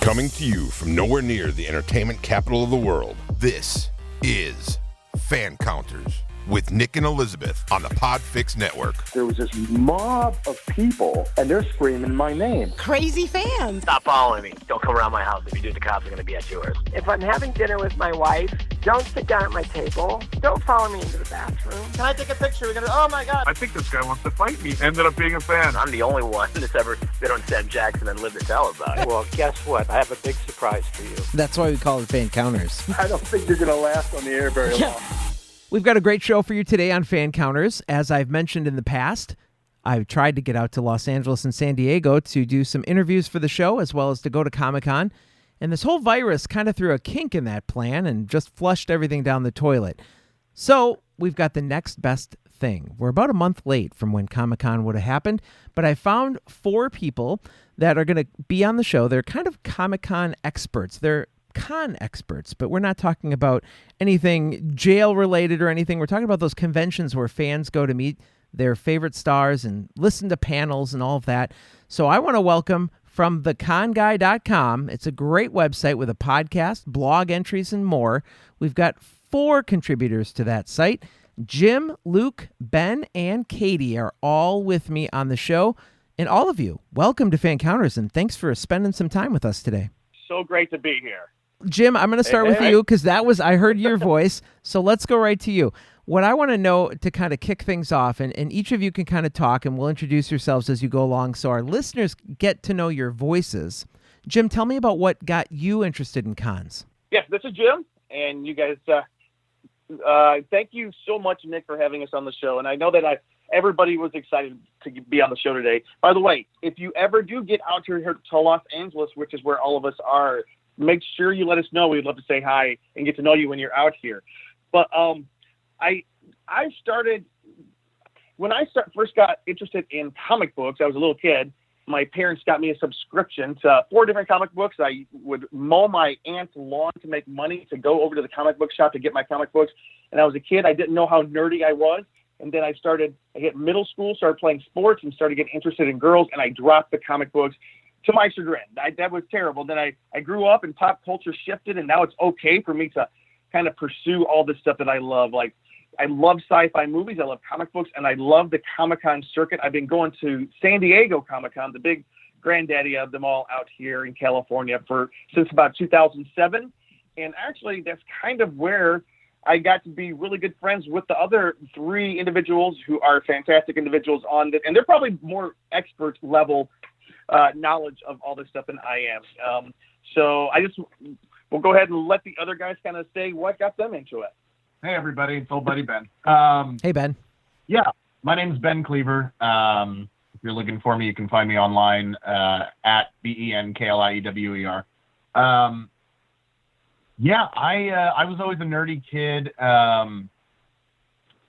Coming to you from nowhere near the entertainment capital of the world, this is Fancounters with Nick and Elizabeth on the Podfix Network. There was this mob of people, and they're screaming my name. Crazy fans. Stop following me. Don't come around my house. If you do, the cops are going to be at yours. If I'm having dinner with my wife, don't sit down at my table. Don't follow me into the bathroom. Can I take a picture? We're gonna. Oh my God. I think this guy wants to fight me. Ended up being a fan. I'm the only one that's ever been on Sam Jackson and lived to tell about it. Well, guess what? I have a big surprise for you. That's why we call it Fancounters. I don't think you're going to last on the air very long. We've got a great show for you today on Fancounters. As I've mentioned in the past, I've tried to get out to Los Angeles and San Diego to do some interviews for the show, as well as to go to Comic-Con. And this whole virus kind of threw a kink in that plan and just flushed everything down the toilet. So we've got the next best thing. We're about a month late from when Comic-Con would have happened, but I found 4 people that are going to be on the show. They're kind of Comic-Con experts. They're con experts, but we're not talking about anything jail related or anything. We're talking about those conventions where fans go to meet their favorite stars and listen to panels and all of that. So I want to welcome from theconguy.com. It's a great website with a podcast, blog entries, and more. We've got 4 contributors to that site. Jim, Luke, Ben, and Katie are all with me on the show. And all of you, welcome to Fancounters, and thanks for spending some time with us today. So great to be here. Jim, I'm going to start with you because I heard your voice. So let's go right to you. What I want to know to kind of kick things off, and each of you can kind of talk, and we'll introduce yourselves as you go along so our listeners get to know your voices. Jim, tell me about what got you interested in cons. Yes, this is Jim, and you guys, thank you so much, Nick, for having us on the show. And I know that everybody was excited to be on the show today. By the way, if you ever do get out here to Los Angeles, which is where all of us are, make sure you let us know. We'd love to say hi and get to know you when you're out here. But I started when I first got interested in comic books. I was a little kid. My parents got me a subscription to 4 different comic books. I would mow my aunt's lawn to make money to go over to the comic book shop to get my comic books. And I was a kid. I didn't know how nerdy I was. And then I hit middle school, started playing sports, and started getting interested in girls. And I dropped the comic books. To my chagrin, that was terrible. Then I grew up and pop culture shifted, and now it's okay for me to kind of pursue all this stuff that I love. Like, I love sci-fi movies, I love comic books, and I love the Comic-Con circuit. I've been going to San Diego Comic-Con, the big granddaddy of them all out here in California since about 2007. And actually, that's kind of where I got to be really good friends with the other 3 individuals who are fantastic individuals on this, and they're probably more expert level knowledge of all this stuff than I am. So we'll go ahead and let the other guys kind of say what got them into it. Hey, everybody. It's old buddy Ben. Hey, Ben. Yeah, my name's Ben Cleaver. If you're looking for me, you can find me online at BENKLIEWER. Yeah, I was always a nerdy kid,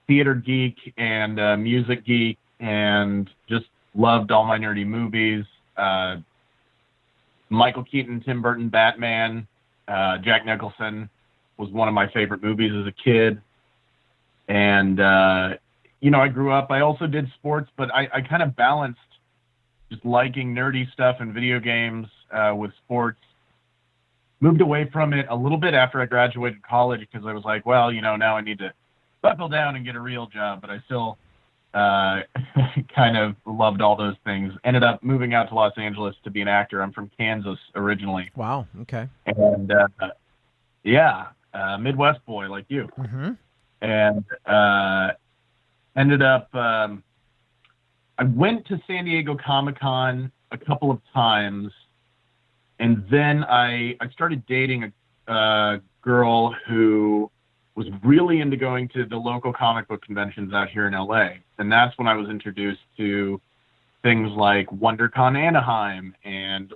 theater geek and music geek, and just loved all my nerdy movies. Michael Keaton, Tim Burton, Batman, Jack Nicholson was one of my favorite movies as a kid. And, I grew up, I also did sports, but I kind of balanced just liking nerdy stuff and video games with sports. Moved away from it a little bit after I graduated college because I was like, well, now I need to buckle down and get a real job, but I still kind of loved all those things. Ended up moving out to Los Angeles to be an actor. I'm from Kansas originally. Wow. Okay. And Midwest boy like you. Mm-hmm. And ended up, I went to San Diego Comic-Con a couple of times, and then I started dating a girl who was really into going to the local comic book conventions out here in LA. And that's when I was introduced to things like WonderCon Anaheim and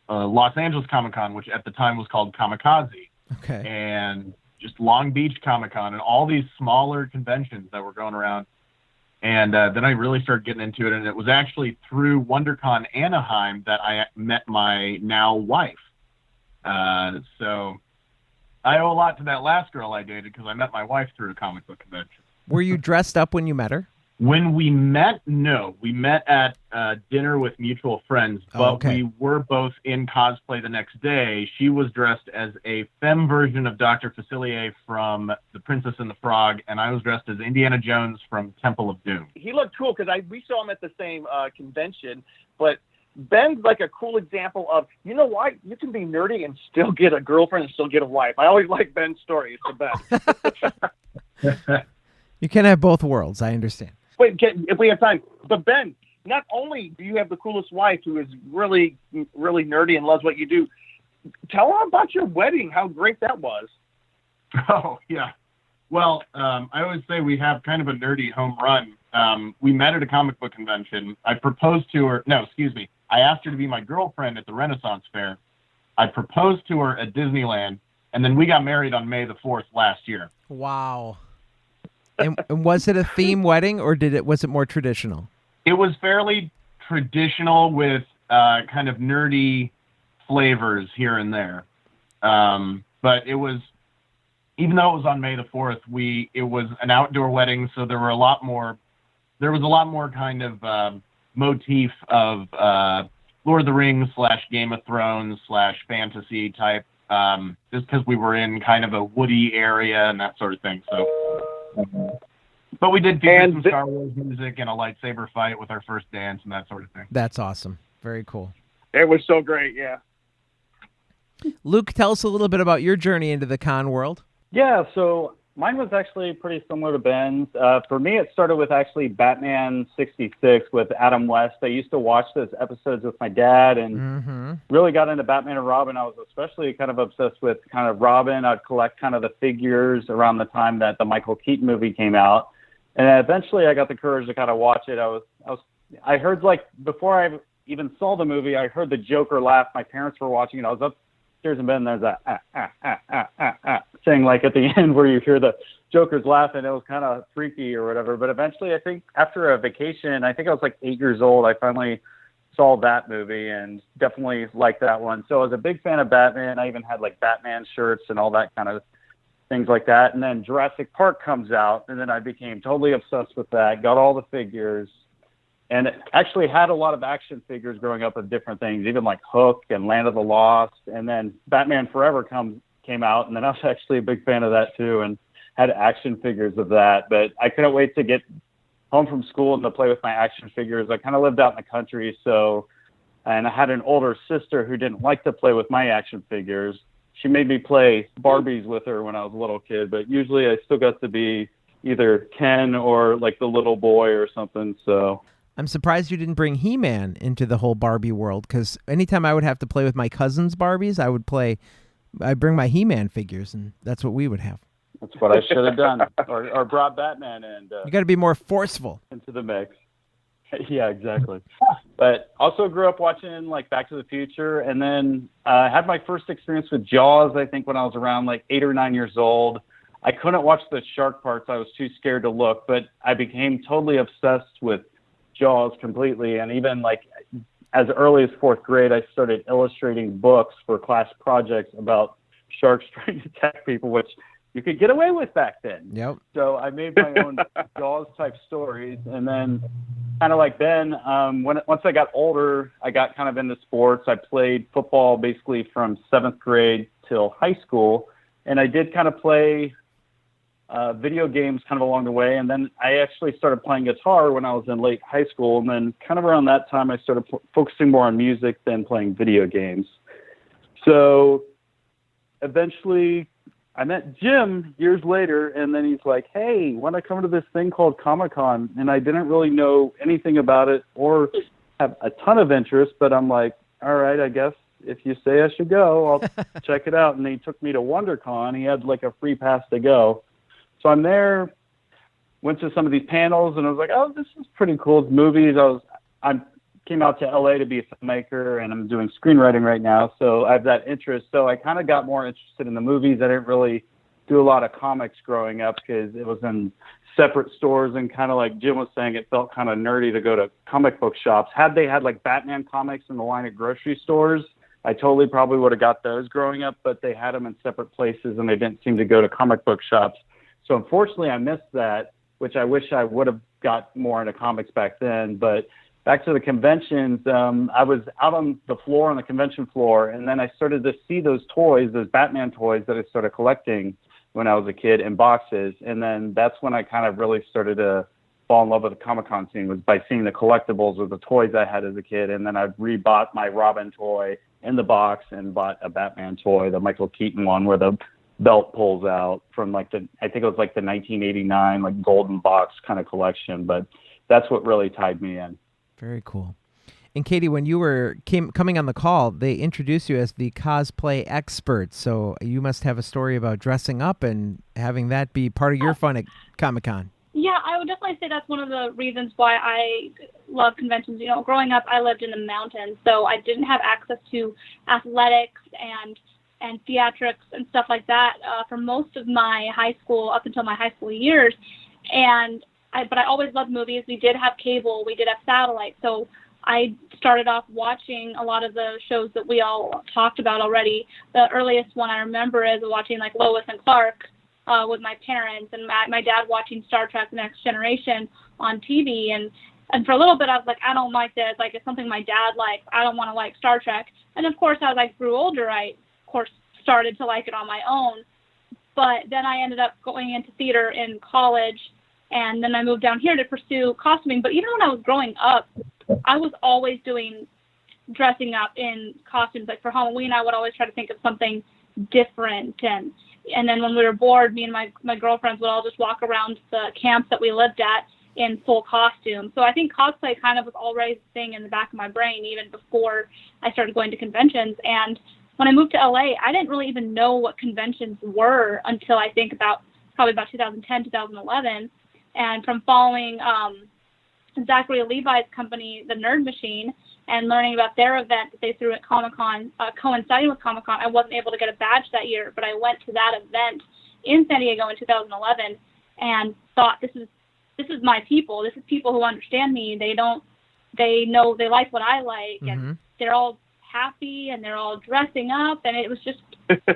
Los Angeles Comic-Con, which at the time was called Kamikaze. Okay. And just Long Beach Comic-Con and all these smaller conventions that were going around. And then I really started getting into it. And it was actually through WonderCon Anaheim that I met my now wife. So I owe a lot to that last girl I dated because I met my wife through a comic book convention. Were you dressed up when you met her? When we met, no. We met at dinner with mutual friends, but we were both in cosplay the next day. She was dressed as a femme version of Dr. Facilier from The Princess and the Frog, and I was dressed as Indiana Jones from Temple of Doom. He looked cool because we saw him at the same convention, but Ben's like a cool example of, you know what? You can be nerdy and still get a girlfriend and still get a wife. I always like Ben's story. It's the best. You can have both worlds. I understand. Wait, if we have time. But Ben, not only do you have the coolest wife who is really, really nerdy and loves what you do, tell her about your wedding, how great that was. Oh, yeah. Well, I always say we have kind of a nerdy home run. We met at a comic book convention. I proposed to her. No, excuse me. I asked her to be my girlfriend at the Renaissance Fair. I proposed to her at Disneyland, and then we got married on May the 4th last year. Wow. And was it a theme wedding, or was it more traditional? It was fairly traditional with kind of nerdy flavors here and there. But it was, even though it was on May the 4th, it was an outdoor wedding, so there was a lot more kind of motif of Lord of the Rings / Game of Thrones / fantasy type, just because we were in kind of a woody area and that sort of thing. So. But we did feature some Star Wars music and a lightsaber fight with our first dance and that sort of thing. That's awesome. Very cool. It was so great, yeah. Luke, tell us a little bit about your journey into the con world. Yeah, so mine was actually pretty similar to Ben's. For me, it started with actually Batman 66 with Adam West. I used to watch those episodes with my dad and really got into Batman and Robin. I was especially kind of obsessed with kind of Robin. I'd collect kind of the figures around the time that the Michael Keaton movie came out. And eventually I got the courage to kind of watch it. I heard, like, before I even saw the movie, I heard the Joker laugh. My parents were watching it. I was upstairs in bed and there's that thing, like, at the end where you hear the Joker's laugh, and it was kind of freaky or whatever. But eventually, I think after a vacation, I think I was like 8 years old, I finally saw that movie and definitely liked that one. So I was a big fan of Batman. I even had like Batman shirts and all that kind of things like that. And then Jurassic Park comes out, and then I became totally obsessed with that, got all the figures, and actually had a lot of action figures growing up of different things, even like Hook and Land of the Lost. And then Batman Forever came out, and then I was actually a big fan of that too, and had action figures of that. But I couldn't wait to get home from school and to play with my action figures. I kind of lived out in the country, and I had an older sister who didn't like to play with my action figures. She made me play Barbies with her when I was a little kid, but usually I still got to be either Ken or like the little boy or something. So I'm surprised you didn't bring He-Man into the whole Barbie world, because anytime I would have to play with my cousin's Barbies, I'd bring my He-Man figures, and that's what we would have. That's what I should have done, or brought Batman and you got to be more forceful into the mix. Yeah, exactly. But also grew up watching like Back to the Future, and then had my first experience with Jaws, I think, when I was around like 8 or 9 years old. I couldn't watch the shark parts. I was too scared to look, but I became totally obsessed with Jaws completely. And even like as early as 4th grade, I started illustrating books for class projects about sharks trying to attack people, which you could get away with back then. Yep. So I made my own Jaws type stories. And then kind of like Ben, once I got older, I got kind of into sports. I played football basically from 7th grade till high school. And I did kind of play video games kind of along the way. And then I actually started playing guitar when I was in late high school. And then kind of around that time, I started focusing more on music than playing video games. So eventually I met Jim years later, and then he's like, hey, want to come to this thing called Comic-Con? And I didn't really know anything about it or have a ton of interest, but I'm like, all right, I guess if you say I should go, I'll check it out. And he took me to WonderCon. He had like a free pass to go. So I'm there, went to some of these panels, and I was like, oh, this is pretty cool. It's movies. I came out to LA to be a filmmaker, and I'm doing screenwriting right now. So I have that interest. So I kind of got more interested in the movies. I didn't really do a lot of comics growing up because it was in separate stores, and kind of like Jim was saying, it felt kind of nerdy to go to comic book shops. Had they had like Batman comics in the line at grocery stores, I totally probably would have got those growing up, but they had them in separate places, and they didn't seem to go to comic book shops. So unfortunately, I missed that. which I wish I would have got more into comics back then. But back to the conventions, I was out on the floor, on the convention floor, and then I started to see those toys, those Batman toys that I started collecting when I was a kid in boxes. And then that's when I kind of really started to fall in love with the Comic-Con scene, was by seeing the collectibles of the toys I had as a kid. And then I rebought my Robin toy in the box and bought a Batman toy, the Michael Keaton one where the belt pulls out, from I think it was the 1989 golden box kind of collection. But that's what really tied me in. Very cool. And Katie, when you were coming on the call, they introduced you as the cosplay expert. So you must have a story about dressing up and having that be part of your fun at Comic-Con. Yeah, I would definitely say that's one of the reasons why I love conventions. Growing up, I lived in the mountains, so I didn't have access to athletics and theatrics and stuff like that for most of my high school, up until my high school years. But I always loved movies. We did have cable. We did have satellite. So I started off watching a lot of the shows that we all talked about already. The earliest one I remember is watching Lois and Clark with my parents, and my dad watching Star Trek: The Next Generation on TV. And for a little bit, I was like, I don't like this. It's something my dad likes. I don't want to like Star Trek. And of course, as I grew older, I of course started to like it on my own. But then I ended up going into theater in college, and then I moved down here to pursue costuming. But even when I was growing up, I was always dressing up in costumes. For Halloween, I would always try to think of something different. And then when we were bored, me and my girlfriends would all just walk around the camps that we lived at in full costume. So I think cosplay kind of was always a thing in the back of my brain, even before I started going to conventions. And when I moved to LA, I didn't really even know what conventions were until I think probably about 2010, 2011. And from following Zachary Levi's company, The Nerd Machine, and learning about their event that they threw at Comic-Con, coinciding with Comic-Con, I wasn't able to get a badge that year, but I went to that event in San Diego in 2011 and thought, this is my people. This is people who understand me. They know they like what I like, and they're all happy and they're all dressing up, and it was just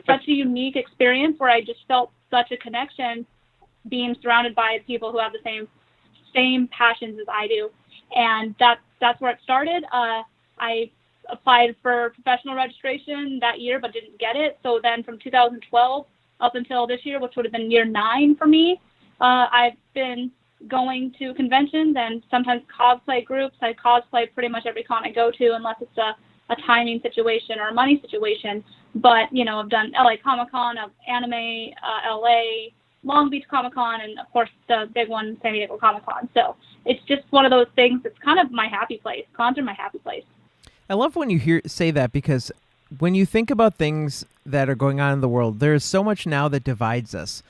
such a unique experience where I just felt such a connection being surrounded by people who have the same passions as I do. And that's where it started. I applied for professional registration that year but didn't get it. So then from 2012 up until this year, which would have been year 9 for me, I've been going to conventions and sometimes cosplay groups. I cosplay pretty much every con I go to, unless it's a timing situation or a money situation. But, I've done LA Comic-Con, Anime, LA, Long Beach Comic-Con, and of course the big one, San Diego Comic-Con. So it's just one of those things. It's kind of my happy place. Cons are my happy place. I love when you say that, because when you think about things that are going on in the world, there is so much now that divides us.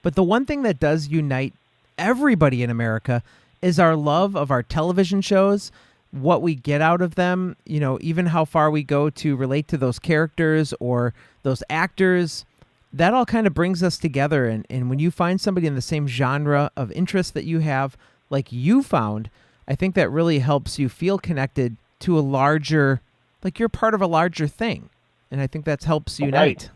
But the one thing that does unite everybody in America is our love of our television shows, what we get out of them, even how far we go to relate to those characters or those actors. That all kind of brings us together. And when you find somebody in the same genre of interest that you have, like you found, I think that really helps you feel connected to a larger, you're part of a larger thing. And I think that helps unite.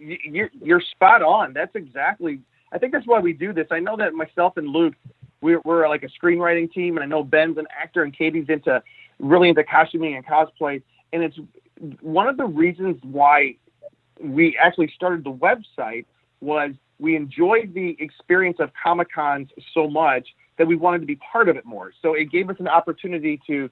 You're spot on. That's exactly, I think that's why we do this. I know that myself and Luke, we're like a screenwriting team, and I know Ben's an actor and Katie's really into costuming and cosplay. And it's one of the reasons why we actually started the website was we enjoyed the experience of Comic-Cons so much that we wanted to be part of it more. So it gave us an opportunity to,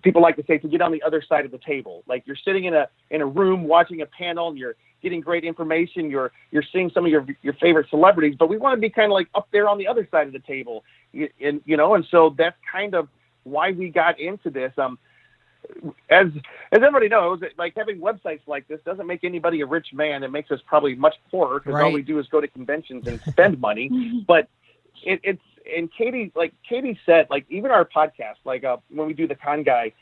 people like to say, to get on the other side of the table. You're sitting in a room watching a panel and you're getting great information. You're seeing some of your favorite celebrities, but we want to be kind of up there on the other side of the table. And so that's kind of why we got into this. As everybody knows, having websites like this doesn't make anybody a rich man. It makes us probably much poorer, because all we do is go to conventions and spend money. But it's, and Katie said, even our podcast, when we do the Con Guy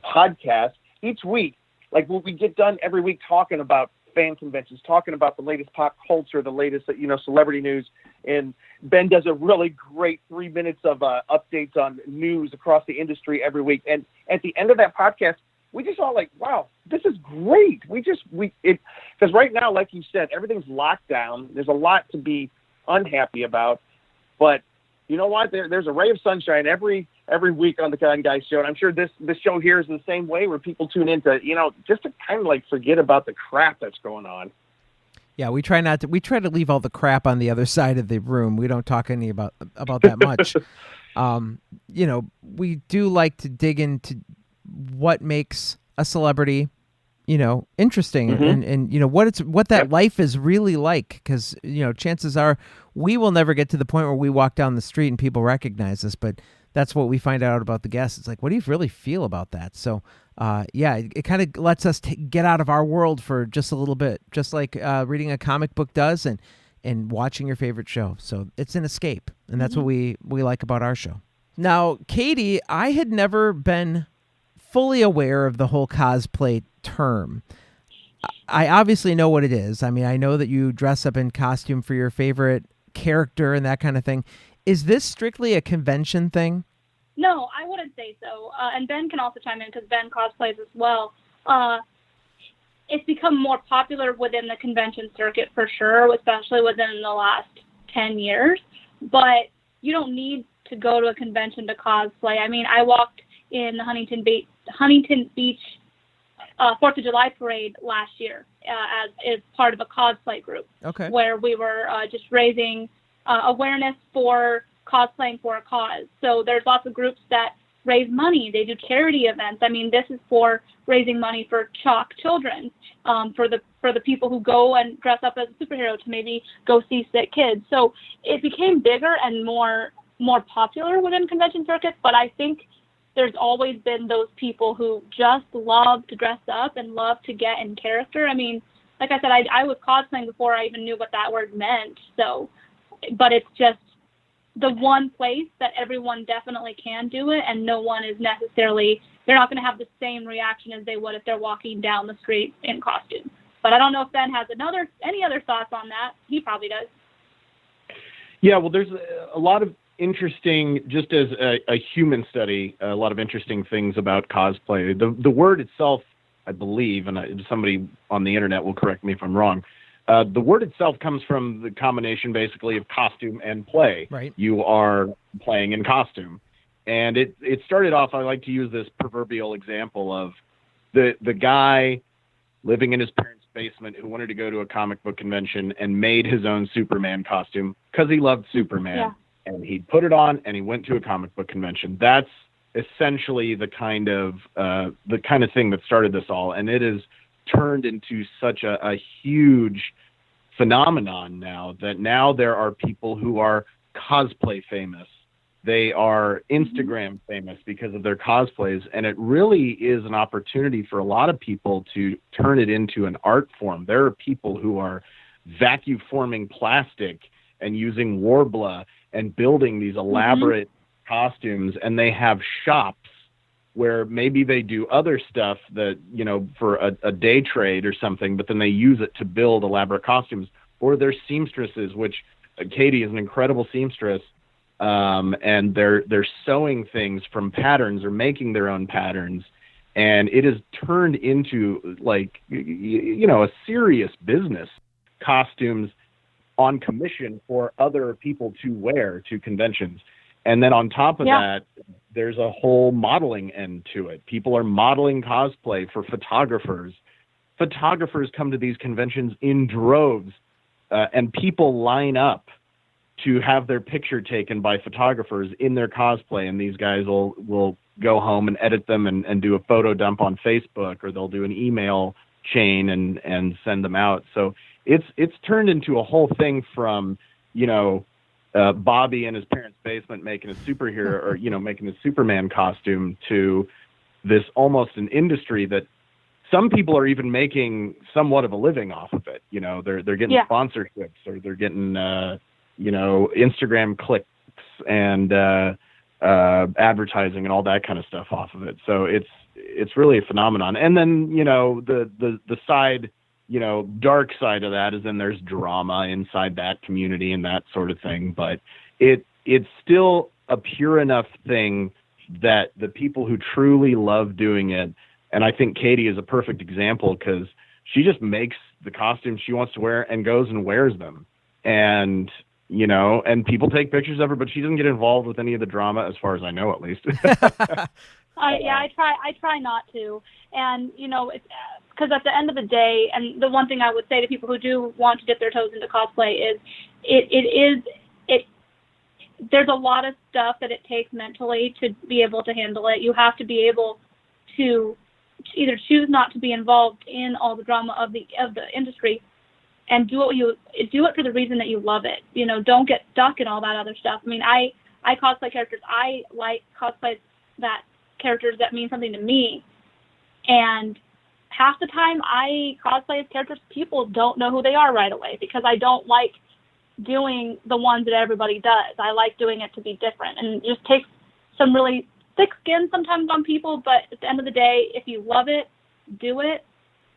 podcast, each week, we get done every week talking about fan conventions, talking about the latest pop culture, the latest, celebrity news. And Ben does a really great 3 minutes of updates on news across the industry every week. And at the end of that podcast, we just all wow, this is great. Because right now, like you said, everything's locked down. There's a lot to be unhappy about. But you know what? There's a ray of sunshine every week on the Con Guy Show, and I'm sure this show here is the same way, where people tune in to, just to kind of like forget about the crap that's going on. Yeah, we try to leave all the crap on the other side of the room. We don't talk any about that much. We do like to dig into what makes a celebrity, interesting, and what that life is really like, because chances are we will never get to the point where we walk down the street and people recognize us, but that's what we find out about the guests. It's like, what do you really feel about that? So it kind of lets us get out of our world for just a little bit, just like reading a comic book does, and watching your favorite show. So it's an escape, and that's what we like about our show. Now, Katie, I had never been fully aware of the whole cosplay term. I obviously know what it is. I mean, I know that you dress up in costume for your favorite character and that kind of thing. Is this strictly a convention thing? No, I wouldn't say so. And Ben can also chime in, because Ben cosplays as well. It's become more popular within the convention circuit for sure, especially within the last 10 years. But you don't need to go to a convention to cosplay. I mean, I walked in the Huntington Beach 4th of July parade last year as part of a cosplay group. Okay. Where we were just raising awareness for cosplaying for a cause. So there's lots of groups that raise money. They do charity events. I mean, this is for raising money for CHOC children, for the people who go and dress up as a superhero to maybe go see sick kids. So it became bigger and more popular within convention circuits, but I think there's always been those people who just love to dress up and love to get in character. I mean, like I said, I was cosplaying before I even knew what that word meant. So, but it's just the one place that everyone definitely can do it, and no one is necessarily, they're not going to have the same reaction as they would if they're walking down the street in costume. But I don't know if Ben has any other thoughts on that. He probably does. Yeah, well, there's a lot of interesting, just as a human study, a lot of interesting things about cosplay. The word itself, I believe, and somebody on the internet will correct me if I'm wrong, the word itself comes from the combination basically of costume and play. Right. You are playing in costume. And it started off, I like to use this proverbial example of the guy living in his parents' basement who wanted to go to a comic book convention and made his own Superman costume because he loved Superman. Yeah. And he put it on and he went to a comic book convention. That's essentially the kind of thing that started this all. And it has turned into such a huge phenomenon now that now there are people who are cosplay famous. They are Instagram famous because of their cosplays. And it really is an opportunity for a lot of people to turn it into an art form. There are people who are vacuum forming plastic and using Warbla and building these elaborate costumes, and they have shops where maybe they do other stuff that, for a day trade or something, but then they use it to build elaborate costumes. Or they're seamstresses, which Katie is an incredible seamstress, and they're sewing things from patterns or making their own patterns. And it has turned into a serious business, costumes on commission for other people to wear to conventions. And then on top of that, there's a whole modeling end to it. People are modeling cosplay for photographers. Photographers come to these conventions in droves, and people line up to have their picture taken by photographers in their cosplay. And these guys will go home and edit them and do a photo dump on Facebook, or they'll do an email chain and send them out. So it's turned into a whole thing from, Bobby in his parents' basement making a superhero or, making a Superman costume to this almost an industry that some people are even making somewhat of a living off of it. They're getting sponsorships, or they're getting, Instagram clicks and advertising and all that kind of stuff off of it. So it's really a phenomenon. And then, the side, dark side of that is then there's drama inside that community and that sort of thing. But it's still a pure enough thing that the people who truly love doing it, and I think Katie is a perfect example because she just makes the costumes she wants to wear and goes and wears them. And and people take pictures of her, but she doesn't get involved with any of the drama, as far as I know, at least. I try not to, and because at the end of the day, and the one thing I would say to people who do want to dip their toes into cosplay is, there's a lot of stuff that it takes mentally to be able to handle it. You have to be able to either choose not to be involved in all the drama of the industry, and do it for the reason that you love it. Don't get stuck in all that other stuff. I mean, I cosplay characters. I like cosplays that characters that mean something to me, and half the time I cosplay as characters people don't know who they are right away, because I don't like doing the ones that everybody does. I like doing it to be different, and it just takes some really thick skin sometimes on people, but at the end of the day, if you love it, do it,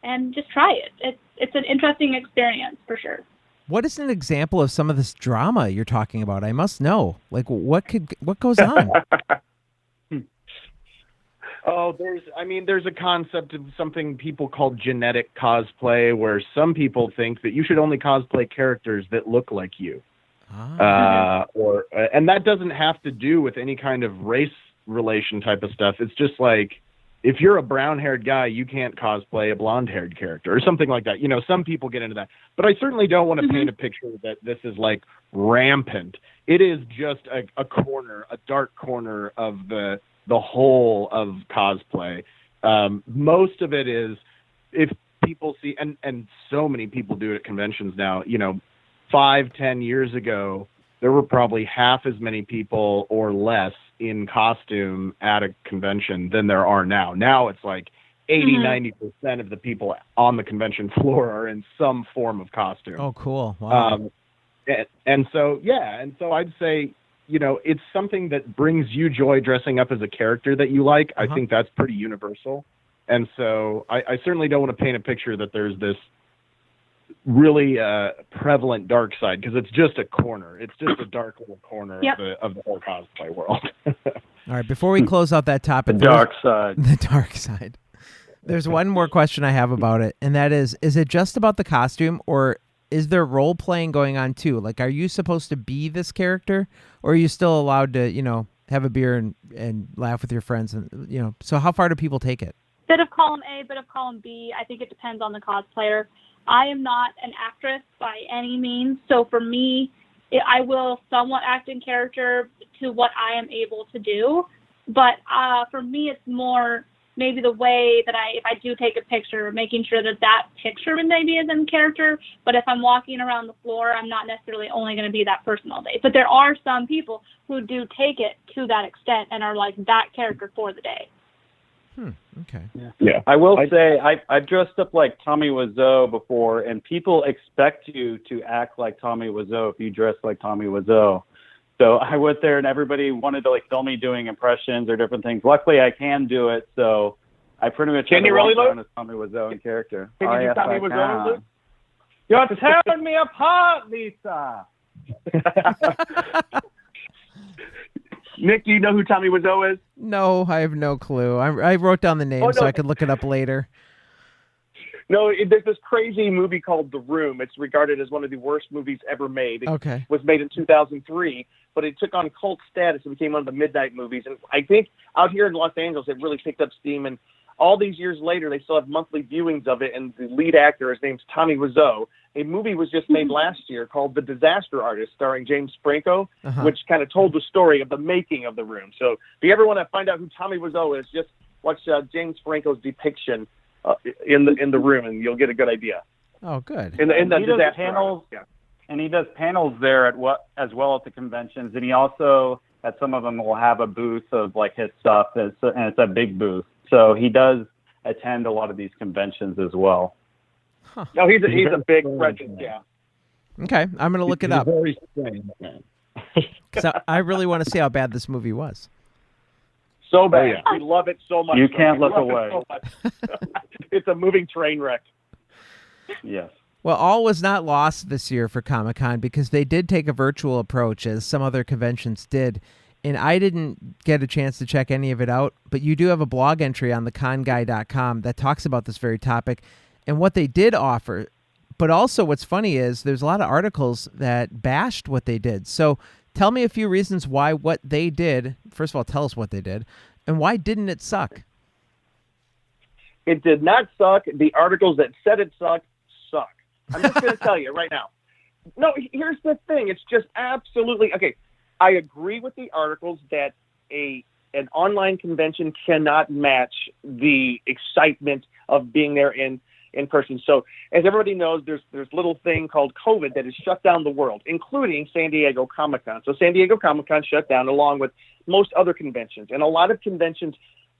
and just try it. It's an interesting experience for sure. What is an example of some of this drama you're talking about? I must know. Like, what goes on? Oh, there's a concept of something people call genetic cosplay, where some people think that you should only cosplay characters that look like you. And that doesn't have to do with any kind of race relation type of stuff. It's just like, if you're a brown-haired guy, you can't cosplay a blonde-haired character or something like that. Some people get into that. But I certainly don't want to paint a picture that this is like rampant. It is just a corner, a dark corner of the whole of cosplay. Most of it is, if people see, and so many people do it at conventions now, 5-10 years ago, there were probably half as many people or less in costume at a convention than there are now. Now it's like 80-90% of the people on the convention floor are in some form of costume. Oh, cool. Wow. And so I'd say, it's something that brings you joy dressing up as a character that you like. I think that's pretty universal. And so I certainly don't want to paint a picture that there's this really prevalent dark side, because it's just a corner. It's just a dark little corner of the whole cosplay world. All right, before we close out that topic, the dark side. The dark side. There's one more question I have about it, and that is it just about the costume, or is there role playing going on too? Like, are you supposed to be this character, or are you still allowed to, have a beer and laugh with your friends? And so how far do people take it? Bit of column A, bit of column B. I think it depends on the cosplayer. I am not an actress by any means, so for me, I will somewhat act in character to what I am able to do. But for me, it's more maybe the way that if I do take a picture, making sure that picture maybe is in character. But if I'm walking around the floor, I'm not necessarily only going to be that person all day. But there are some people who do take it to that extent and are like that character for the day. Okay. Yeah. I will say I've dressed up like Tommy Wiseau before, and people expect you to act like Tommy Wiseau if you dress like Tommy Wiseau. So I went there, and everybody wanted to film me doing impressions or different things. Luckily, I can do it, so I pretty much can you really look as Tommy Wiseau in character. Can you do Tommy Wiseau? You're tearing me apart, Lisa. Nick, do you know who Tommy Wiseau is? No, I have no clue. I wrote down the name so I could look it up later. No, there's this crazy movie called The Room. It's regarded as one of the worst movies ever made. It was made in 2003, but it took on cult status and became one of the midnight movies. And I think out here in Los Angeles, it really picked up steam. And all these years later, they still have monthly viewings of it. And the lead actor, his name's Tommy Wiseau. A movie was just made last year called The Disaster Artist, starring James Franco, which kind of told the story of the making of The Room. So if you ever want to find out who Tommy Wiseau is, just watch James Franco's depiction in the Room, and you'll get a good idea. Oh, good. And he does panels, and he does panels there as well at the conventions, and he also at some of them will have a booth of his stuff, and it's a big booth. So he does attend a lot of these conventions as well. Huh. No, he's a big presence, yeah. Okay, I'm going to look it up. Very strange man. Because I really want to see how bad this movie was. So bad. We love it so much. You can't look away. It's a moving train wreck. Yes. Well, all was not lost this year for Comic-Con, because they did take a virtual approach, as some other conventions did. And I didn't get a chance to check any of it out, but you do have a blog entry on theconguy.com that talks about this very topic. And what they did offer, But also what's funny is there's a lot of articles that bashed what they did. So tell me a few reasons why what they did, first of all, tell us what they did, and why didn't it suck? It did not suck. The articles that said it sucked, suck. I'm just going to tell you right now. No, here's the thing. It's just absolutely, okay, I agree with the articles that an online convention cannot match the excitement of being there in person. So as everybody knows, there's little thing called COVID that has shut down the world, including San Diego Comic-Con. So San Diego Comic-Con shut down along with most other conventions. And a lot of conventions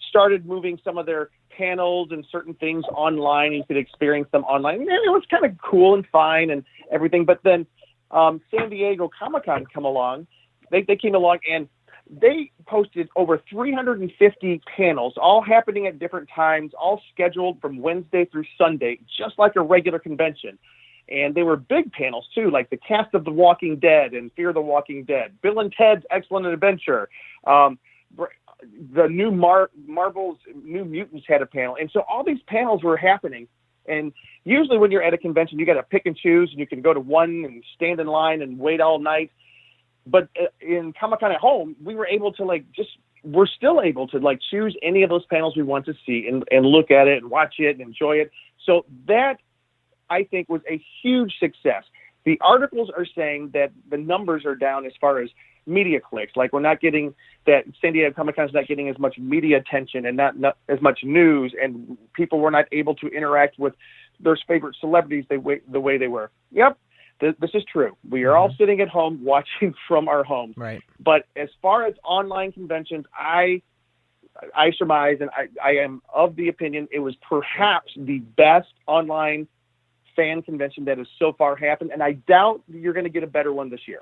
started moving some of their panels and certain things online. You could experience them online. And it was kind of cool and fine and everything. But then San Diego Comic-Con came along and they posted over 350 panels, all happening at different times, all scheduled from Wednesday through Sunday, just like a regular convention. And they were big panels, too, like the cast of The Walking Dead and Fear the Walking Dead, Bill and Ted's Excellent Adventure, the new Marvel's New Mutants had a panel. And so all these panels were happening. And usually when you're at a convention, you got to pick and choose, and you can go to one and stand in line and wait all night. But in Comic-Con at home, we were able to we're still able to choose any of those panels we want to see and look at it and watch it and enjoy it. So that, I think, was a huge success. The articles are saying that the numbers are down as far as media clicks. Like, we're not getting that, San Diego Comic-Con is not getting as much media attention and not as much news, and people were not able to interact with their favorite celebrities the way they were. Yep. This is true. We are all sitting at home watching from our homes. Right. But as far as online conventions, I surmise, and I am of the opinion, it was perhaps the best online fan convention that has so far happened, and I doubt you're going to get a better one this year.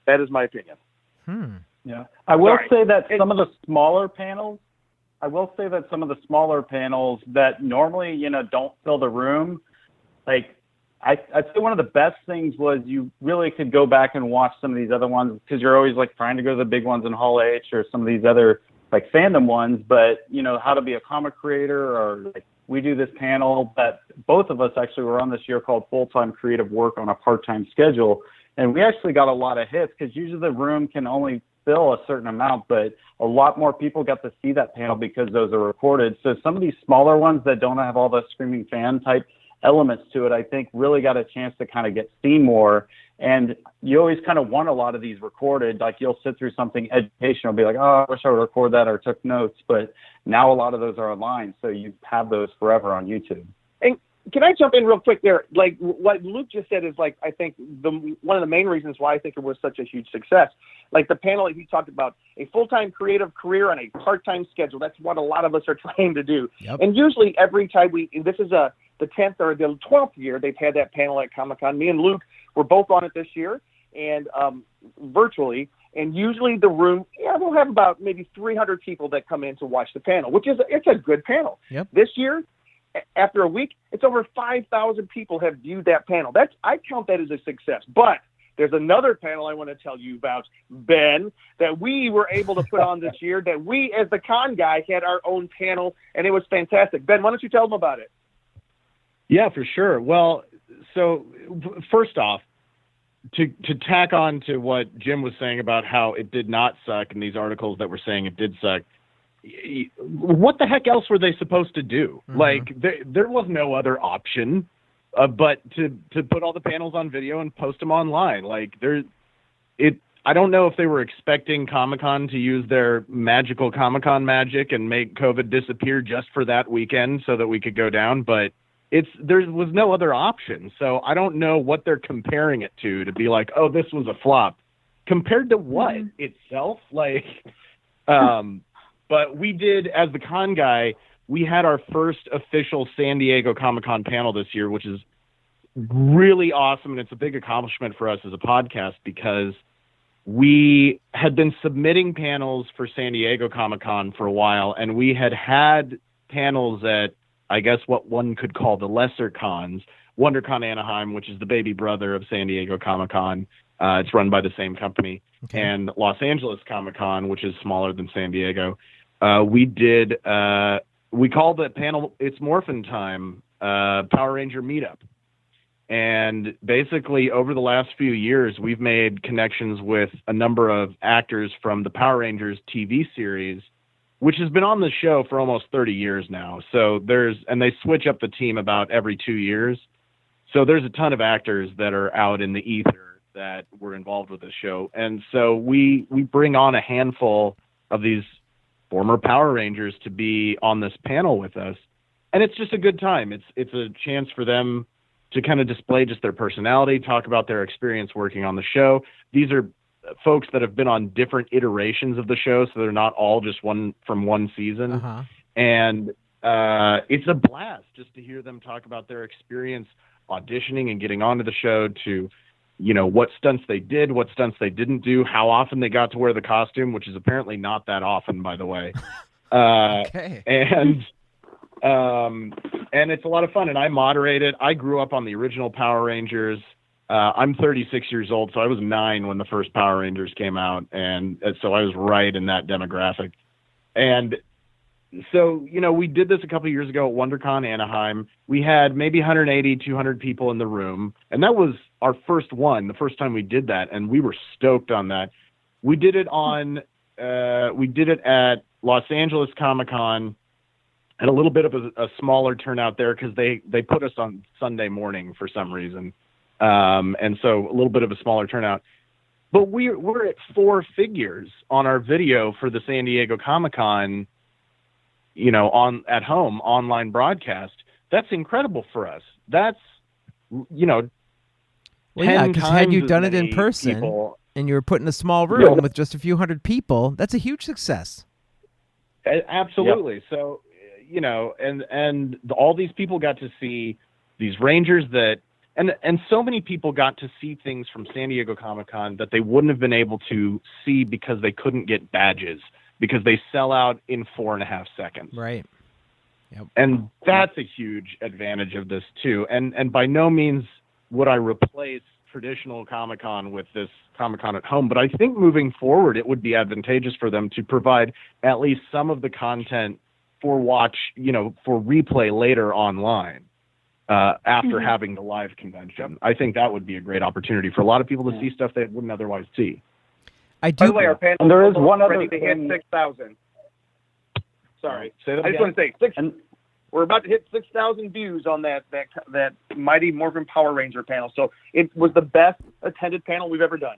That is my opinion. Yeah. I will say that some of the smaller panels that normally, don't fill the room, I'd say one of the best things was you really could go back and watch some of these other ones, because you're always trying to go to the big ones in Hall H or some of these other fandom ones. But, how to be a comic creator, or we do this panel that both of us actually were on this year called Full-Time Creative Work on a Part-Time Schedule. And we actually got a lot of hits, because usually the room can only fill a certain amount, but a lot more people got to see that panel because those are recorded. So some of these smaller ones that don't have all the screaming fan type elements to it, I think really got a chance to kind of get seen more. And you always kind of want a lot of these recorded. You'll sit through something educational, be like, oh, I wish I would record that or took notes. But now a lot of those are online, so you have those forever on YouTube. And can I jump in real quick there? What Luke just said is I think one of the main reasons why I think it was such a huge success. The panel he talked about, a full-time creative career on a part-time schedule. That's what a lot of us are trying to do. Yep. And usually every time this is the 10th or the 12th year they've had that panel at Comic-Con. Me and Luke were both on it this year, and virtually. And usually the room, we'll have about maybe 300 people that come in to watch the panel, it's a good panel. Yep. This year, after a week, it's over 5,000 people have viewed that panel. I count that as a success. But there's another panel I want to tell you about, Ben, that we were able to put on this year, that we, as the con guy, had our own panel, and it was fantastic. Ben, why don't you tell them about it? Yeah, for sure. Well, so first off, to tack on to what Jim was saying about how it did not suck, and these articles that were saying it did suck, what the heck else were they supposed to do? There was no other option but to put all the panels on video and post them online. I don't know if they were expecting Comic-Con to use their magical Comic-Con magic and make COVID disappear just for that weekend so that we could go down, but there was no other option. So I don't know what they're comparing it to be like, oh, this was a flop. Compared to what? Itself? But we did, as the con guy, we had our first official San Diego Comic-Con panel this year, which is really awesome, and it's a big accomplishment for us as a podcast, because we had been submitting panels for San Diego Comic-Con for a while, and we had panels at, I guess, what one could call the lesser cons, WonderCon Anaheim, which is the baby brother of San Diego Comic-Con. It's run by the same company. Okay. And Los Angeles Comic-Con, which is smaller than San Diego. We called that panel It's Morphin' Time, Power Ranger Meetup. And basically, over the last few years, we've made connections with a number of actors from the Power Rangers TV series, which has been on the show for almost 30 years now. So they switch up the team about every 2 years. So there's a ton of actors that are out in the ether that were involved with the show. And so we bring on a handful of these former Power Rangers to be on this panel with us. And it's just a good time. It's a chance for them to kind of display just their personality, talk about their experience working on the show. These are folks that have been on different iterations of the show, so they're not all just one season. Uh-huh. And it's a blast just to hear them talk about their experience auditioning and getting onto the show, to, you know, what stunts they did, what stunts they didn't do, how often they got to wear the costume, which is apparently not that often, by the way. Okay. And it's a lot of fun, and I moderate it. I grew up on the original Power Rangers. I'm 36 years old, so I was 9 when the first Power Rangers came out, and so I was right in that demographic. And so, you know, we did this a couple of years ago at WonderCon Anaheim. We had maybe 180, 200 people in the room, and that was our first one, the first time we did that, and we were stoked on that. We did it at Los Angeles Comic-Con. And a little bit of a smaller turnout there because they put us on Sunday morning for some reason. And so a little bit of a smaller turnout. But we're at 4 figures on our video for the San Diego Comic-Con, you know, at home, online broadcast. That's incredible for us. That's, you know, well, yeah, because had you done it in person and you were put in a small room with just a few hundred people, that's a huge success. Absolutely. Yep. So, you know, and all these people got to see these Rangers and so many people got to see things from San Diego Comic-Con that they wouldn't have been able to see because they couldn't get badges, because they sell out in 4.5 seconds. Right. Yep. And that's a huge advantage of this too. And by no means would I replace traditional Comic-Con with this Comic-Con at home, but I think moving forward, it would be advantageous for them to provide at least some of the content for replay later online after having the live convention. I think that would be a great opportunity for a lot of people to see stuff they wouldn't otherwise see. I do. By the way, our panel there is one other ready to hit 6,000. Sorry, say that I just want to say we're about to hit 6,000 views on that Mighty Morphin Power Ranger panel. So it was the best attended panel we've ever done.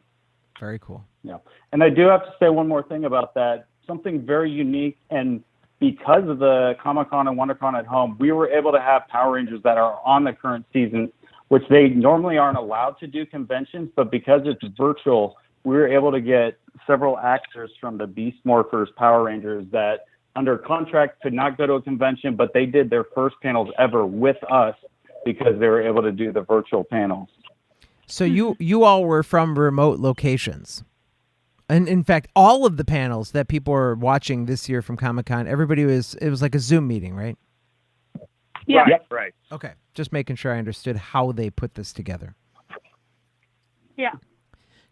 Very cool. Yeah, and I do have to say one more thing about that. Something very unique, and because of the Comic-Con and WonderCon at home, we were able to have Power Rangers that are on the current season, which they normally aren't allowed to do conventions, but because it's virtual, we were able to get several actors from the Beast Morphers Power Rangers that under contract could not go to a convention, but they did their first panels ever with us because they were able to do the virtual panels. So you all were from remote locations. And in fact, all of the panels that people were watching this year from Comic-Con, it was like a Zoom meeting, right? Yeah. Right. Okay. Just making sure I understood how they put this together. Yeah.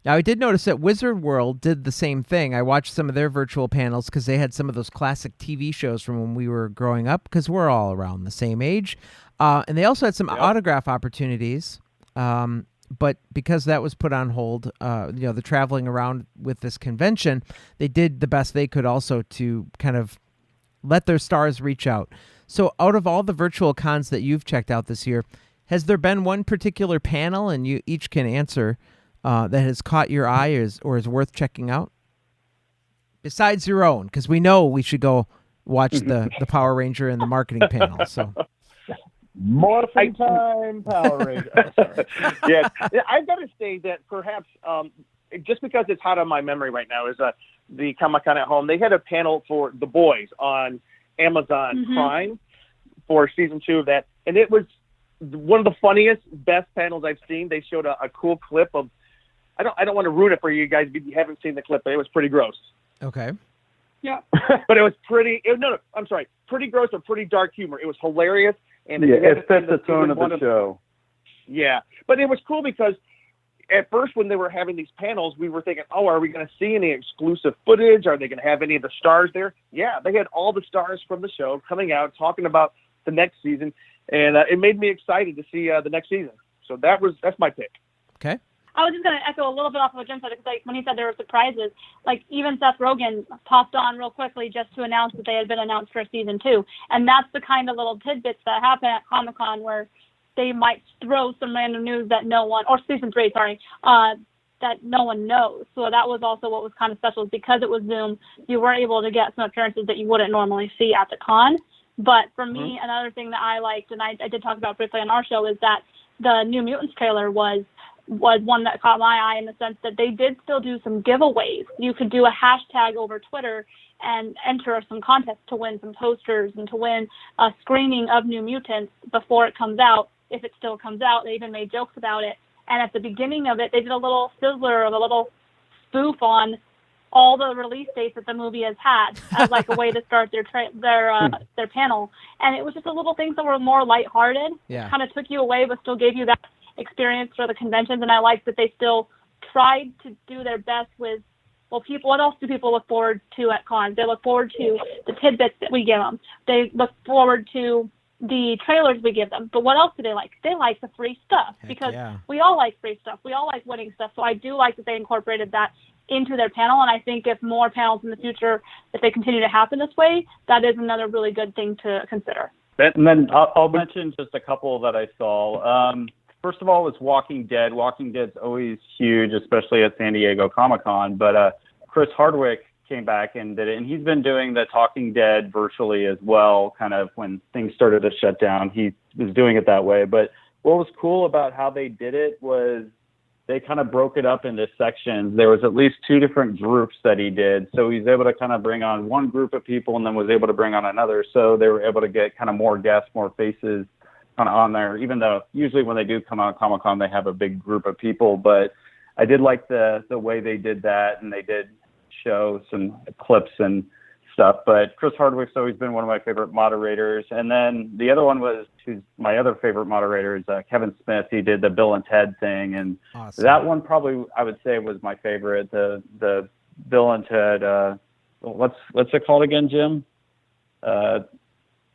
Now, I did notice that Wizard World did the same thing. I watched some of their virtual panels because they had some of those classic TV shows from when we were growing up, because we're all around the same age. And they also had some autograph opportunities. But because that was put on hold, the traveling around with this convention, they did the best they could also to kind of let their stars reach out. So out of all the virtual cons that you've checked out this year, has there been one particular panel, and you each can answer, that has caught your eye or is worth checking out? Besides your own, because we know we should go watch the Power Ranger and the marketing panel. So. Morphin time, Power Ranger. Oh, sorry. Yeah, I've got to say that perhaps just because it's hot on my memory right now is the Comic-Con at home. They had a panel for The Boys on Amazon Prime for season 2 of that, and it was one of the funniest, best panels I've seen. They showed a cool clip of. I don't want to ruin it for you guys if you haven't seen the clip, but it was pretty gross. Okay. Yeah. But it was pretty. I'm sorry, pretty gross or pretty dark humor. It was hilarious. And it fits the tone of the show. Yeah, but it was cool because at first when they were having these panels, we were thinking, oh, are we going to see any exclusive footage? Are they going to have any of the stars there? Yeah, they had all the stars from the show coming out, talking about the next season, and it made me excited to see the next season. So that's my pick. Okay. I was just going to echo a little bit off of what Jim said, because like when he said there were surprises, like even Seth Rogen popped on real quickly just to announce that they had been announced for season 2. And that's the kind of little tidbits that happen at Comic-Con where they might throw some random news that no one, or season 3, sorry, that no one knows. So that was also what was kind of special, because it was Zoom, you were able to get some appearances that you wouldn't normally see at the con. But for me, another thing that I liked, and I did talk about briefly on our show, is that the New Mutants trailer was one that caught my eye, in the sense that they did still do some giveaways. You could do a hashtag over Twitter and enter some contests to win some posters and to win a screening of New Mutants before it comes out, if it still comes out. They even made jokes about it. And at the beginning of it, they did a little sizzler of a little spoof on all the release dates that the movie has had as like a way to start their panel. And it was just a little things that were more lighthearted. Yeah. Kind of took you away, but still gave you that experience for the conventions. And I like that they still tried to do their best with, well, what else do people look forward to at cons? They look forward to the tidbits that we give them. They look forward to the trailers we give them. But what else do they like? They like the free stuff, because we all like free stuff. We all like winning stuff. So I do like that they incorporated that into their panel. And I think if more panels in the future, if they continue to happen this way, that is another really good thing to consider. And then I'll mention just a couple that I saw. First of all, it's Walking Dead. Walking Dead's always huge, especially at San Diego Comic-Con. But Chris Hardwick came back and did it. And he's been doing the Talking Dead virtually as well, kind of when things started to shut down. He was doing it that way. But what was cool about how they did it was they kind of broke it up into sections. There was at least 2 different groups that he did. So he was able to kind of bring on one group of people and then was able to bring on another. So they were able to get kind of more guests, more faces kind of on there, even though usually when they do come out Comic-Con, they have a big group of people. But I did like the way they did that, and they did show some clips and stuff. But Chris Hardwick's always been one of my favorite moderators. And then the other one who's my other favorite moderator is Kevin Smith. He did the Bill and Ted thing, and that one probably I would say was my favorite. The Bill and Ted. What's it called again, Jim?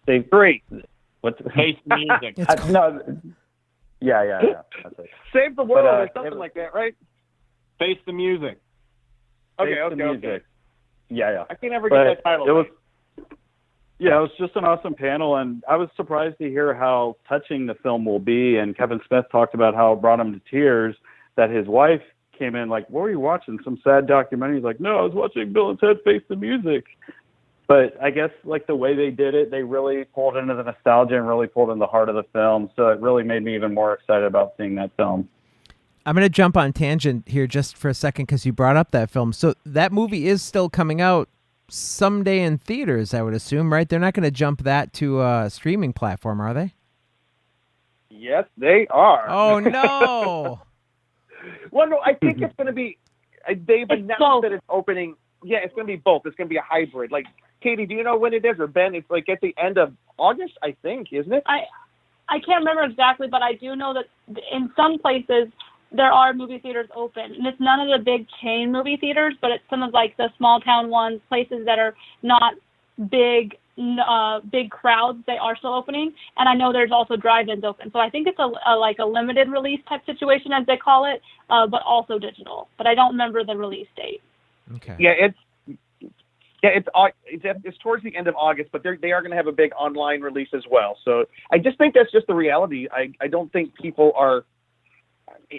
They Great. What's Face music? No. Yeah. That's it. Save the world or But, something like that, right? Face the music. Okay. Yeah. I can never get that title. It was just an awesome panel, and I was surprised to hear how touching the film will be. And Kevin Smith talked about how it brought him to tears, that his wife came in like, "What were you watching? Some sad documentary?" He's like, "No, I was watching Bill and Ted Face the Music." But I guess like the way they did it, they really pulled into the nostalgia and really pulled in the heart of the film. So it really made me even more excited about seeing that film. I'm going to jump on tangent here just for a second because you brought up that film. So that movie is still coming out someday in theaters, I would assume, right? They're not going to jump that to a streaming platform, are they? Yes, they are. Oh, no. Well, no, I think it's going to be, they've announced that it's opening. Yeah, it's going to be both. It's going to be a hybrid. Like, Katie, do you know when it is? Or Ben, it's like at the end of August, I think, isn't it? I can't remember exactly, but I do know that in some places there are movie theaters open. And it's none of the big chain movie theaters, but it's some of like the small town ones, places that are not big crowds. They are still opening. And I know there's also drive-ins open. So I think it's a limited release type situation, as they call it, but also digital. But I don't remember the release date. Okay. Yeah, it's towards the end of August, but they are going to have a big online release as well. So I just think that's just the reality. I don't think people are.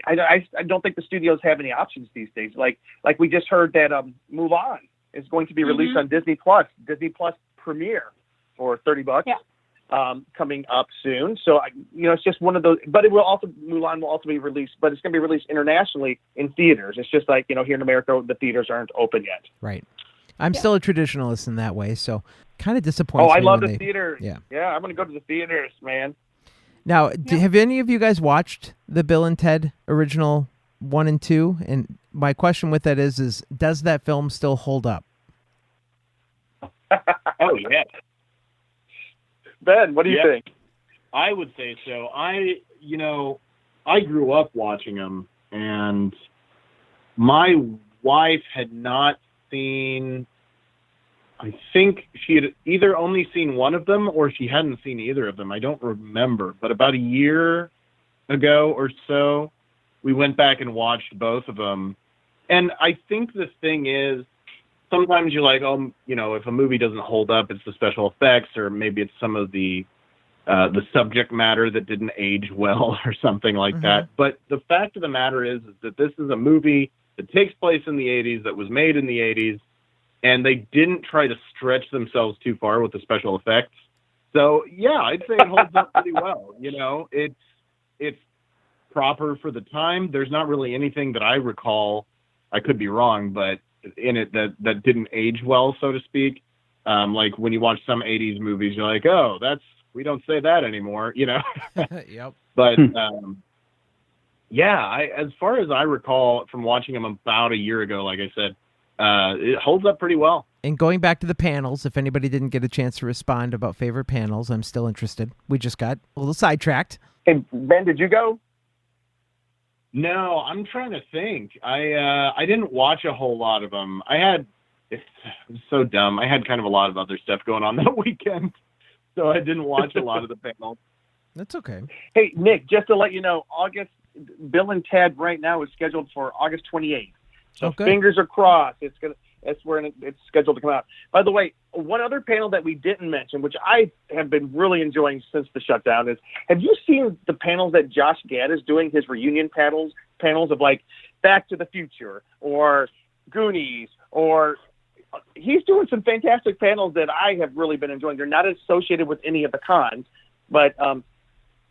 I don't think the studios have any options these days. Like we just heard that Mulan is going to be released on Disney Plus Premiere for $30. Yeah. Coming up soon. So it's just one of those. But Mulan will also be released, but it's going to be released internationally in theaters. It's just like here in America, the theaters aren't open yet. Right. I'm still a traditionalist in that way, so kind of disappoints me. Oh, I love the theater. Yeah, I'm going to go to the theaters, man. Now, have any of you guys watched the Bill and Ted original 1 and 2? And my question with that is does that film still hold up? Oh, yeah. Ben, what do you think? I would say so. I grew up watching them, and my wife had not seen, I think she had either only seen one of them or she hadn't seen either of them. I don't remember. But about a year ago or so, we went back and watched both of them. And I think the thing is, sometimes you're like, oh, if a movie doesn't hold up, it's the special effects, or maybe it's some of the subject matter that didn't age well or something like that. But the fact of the matter is that this is a movie that takes place in the 80s, that was made in the 80s, and they didn't try to stretch themselves too far with the special effects. So, yeah, I'd say it holds up pretty well. It's proper for the time. There's not really anything that I recall, I could be wrong, but in it that didn't age well, so to speak. Like when you watch some 80s movies, you're like, oh, we don't say that anymore, Yep. But as far as I recall from watching them about a year ago, like I said, it holds up pretty well. And going back to the panels, if anybody didn't get a chance to respond about favorite panels, I'm still interested. We just got a little sidetracked. Hey, Ben, did you go? No, I'm trying to think. I didn't watch a whole lot of them. It's so dumb. I had kind of a lot of other stuff going on that weekend, so I didn't watch a lot of the panels. That's okay. Hey, Nick, just to let you know, Bill and Ted right now is scheduled for August 28th. So fingers are crossed. That's where it's scheduled to come out. By the way, one other panel that we didn't mention, which I have been really enjoying since the shutdown, is, have you seen the panels that Josh Gad is doing, his reunion panels of like Back to the Future or Goonies, or he's doing some fantastic panels that I have really been enjoying. They're not associated with any of the cons, but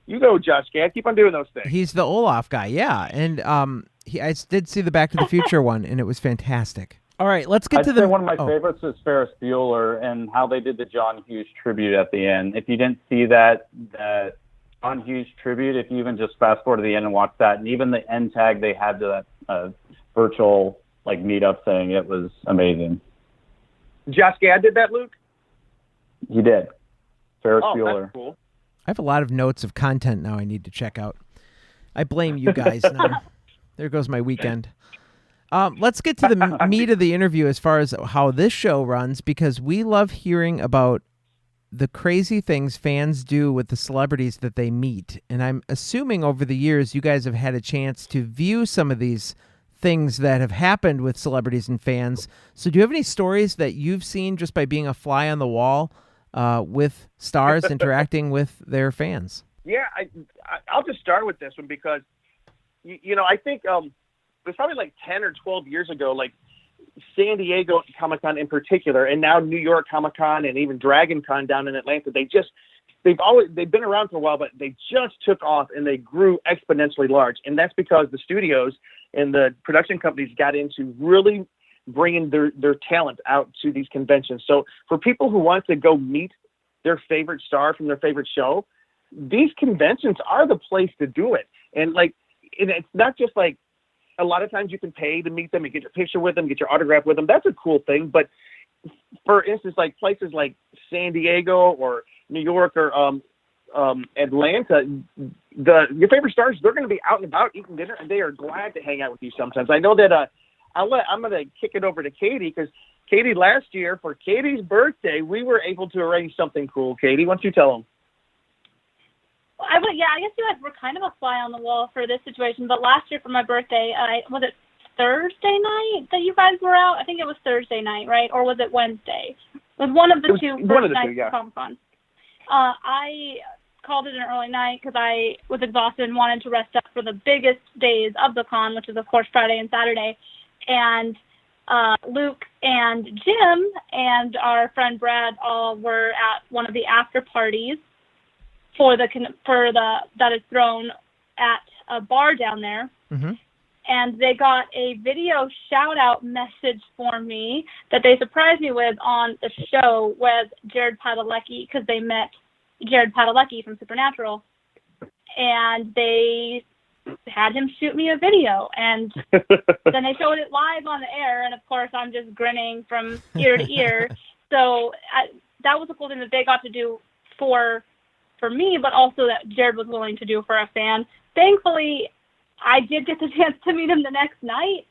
you go, Josh Gad. Keep on doing those things. He's the Olaf guy, yeah. And I did see the Back to the Future one, and it was fantastic. All right, let's get to the... one of my favorites is Ferris Bueller and how they did the John Hughes tribute at the end. If you didn't see that John Hughes tribute, if you even just fast forward to the end and watch that, and even the end tag they had to that virtual meetup thing, it was amazing. Josh Gad did that, Luke? He did. Ferris Bueller. That's cool. I have a lot of notes of content now I need to check out. I blame you guys now. There goes my weekend. Let's get to the meat of the interview as far as how this show runs, because we love hearing about the crazy things fans do with the celebrities that they meet. And I'm assuming over the years you guys have had a chance to view some of these things that have happened with celebrities and fans. So do you have any stories that you've seen just by being a fly on the wall with stars interacting with their fans? Yeah, I'll just start with this one because, I think it was probably like 10 or 12 years ago, like San Diego Comic-Con in particular, and now New York Comic-Con and even Dragon Con down in Atlanta, they've been around for a while, but they just took off and they grew exponentially large. And that's because the studios and the production companies got into really bringing their talent out to these conventions. So for people who want to go meet their favorite star from their favorite show, these conventions are the place to do it. And it's not just like, a lot of times you can pay to meet them and get your picture with them, get your autograph with them. That's a cool thing. But for instance, like places like San Diego or New York or Atlanta, your favorite stars, they're going to be out and about eating dinner, and they are glad to hang out with you sometimes. I know that I'm going to kick it over to Katie, because Katie, last year for Katie's birthday, we were able to arrange something cool. Katie, why don't you tell them? I guess you guys were kind of a fly on the wall for this situation, but last year for my birthday, was it Thursday night that you guys were out? I think it was Thursday night, right? Or was it Wednesday? It was one of the two first nights of Comic-Con. I called it an early night because I was exhausted and wanted to rest up for the biggest days of the con, which is, of course, Friday and Saturday. And Luke and Jim and our friend Brad all were at one of the after parties that is thrown at a bar down there. Mm-hmm. And they got a video shout-out message for me that they surprised me with on the show with Jared Padalecki, because they met Jared Padalecki from Supernatural. And they had him shoot me a video. And then they showed it live on the air, and, of course, I'm just grinning from ear to ear. So that was a cool thing that they got to do for me, but also that Jared was willing to do for a fan. Thankfully, I did get the chance to meet him the next night.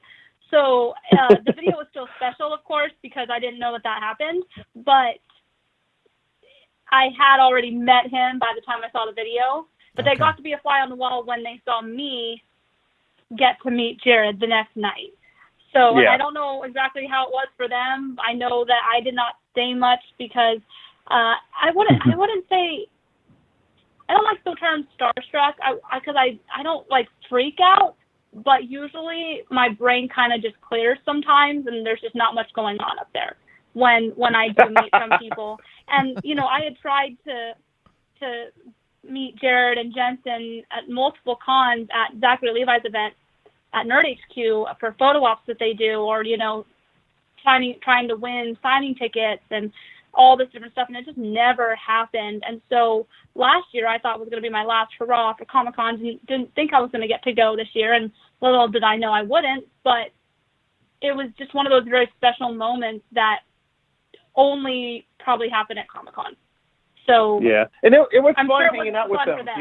So the video was still special, of course, because I didn't know that happened. But I had already met him by the time I saw the video. But they got to be a fly on the wall when they saw me get to meet Jared the next night. So I don't know exactly how it was for them. I know that I did not say much because I wouldn't say, I don't like the term starstruck because I don't like freak out, but usually my brain kind of just clears sometimes, and there's just not much going on up there when I do meet some people. And I had tried to meet Jared and Jensen at multiple cons at Zachary Levi's event at Nerd HQ for photo ops that they do, or trying to win signing tickets and all this different stuff, and it just never happened. And so last year I thought was going to be my last hurrah for Comic-Con. Didn't think I was going to get to go this year, and little did I know I wouldn't. But it was just one of those very special moments that only probably happen at Comic-Con. So yeah, and it was I'm fun sure hanging was out with fun them. for them.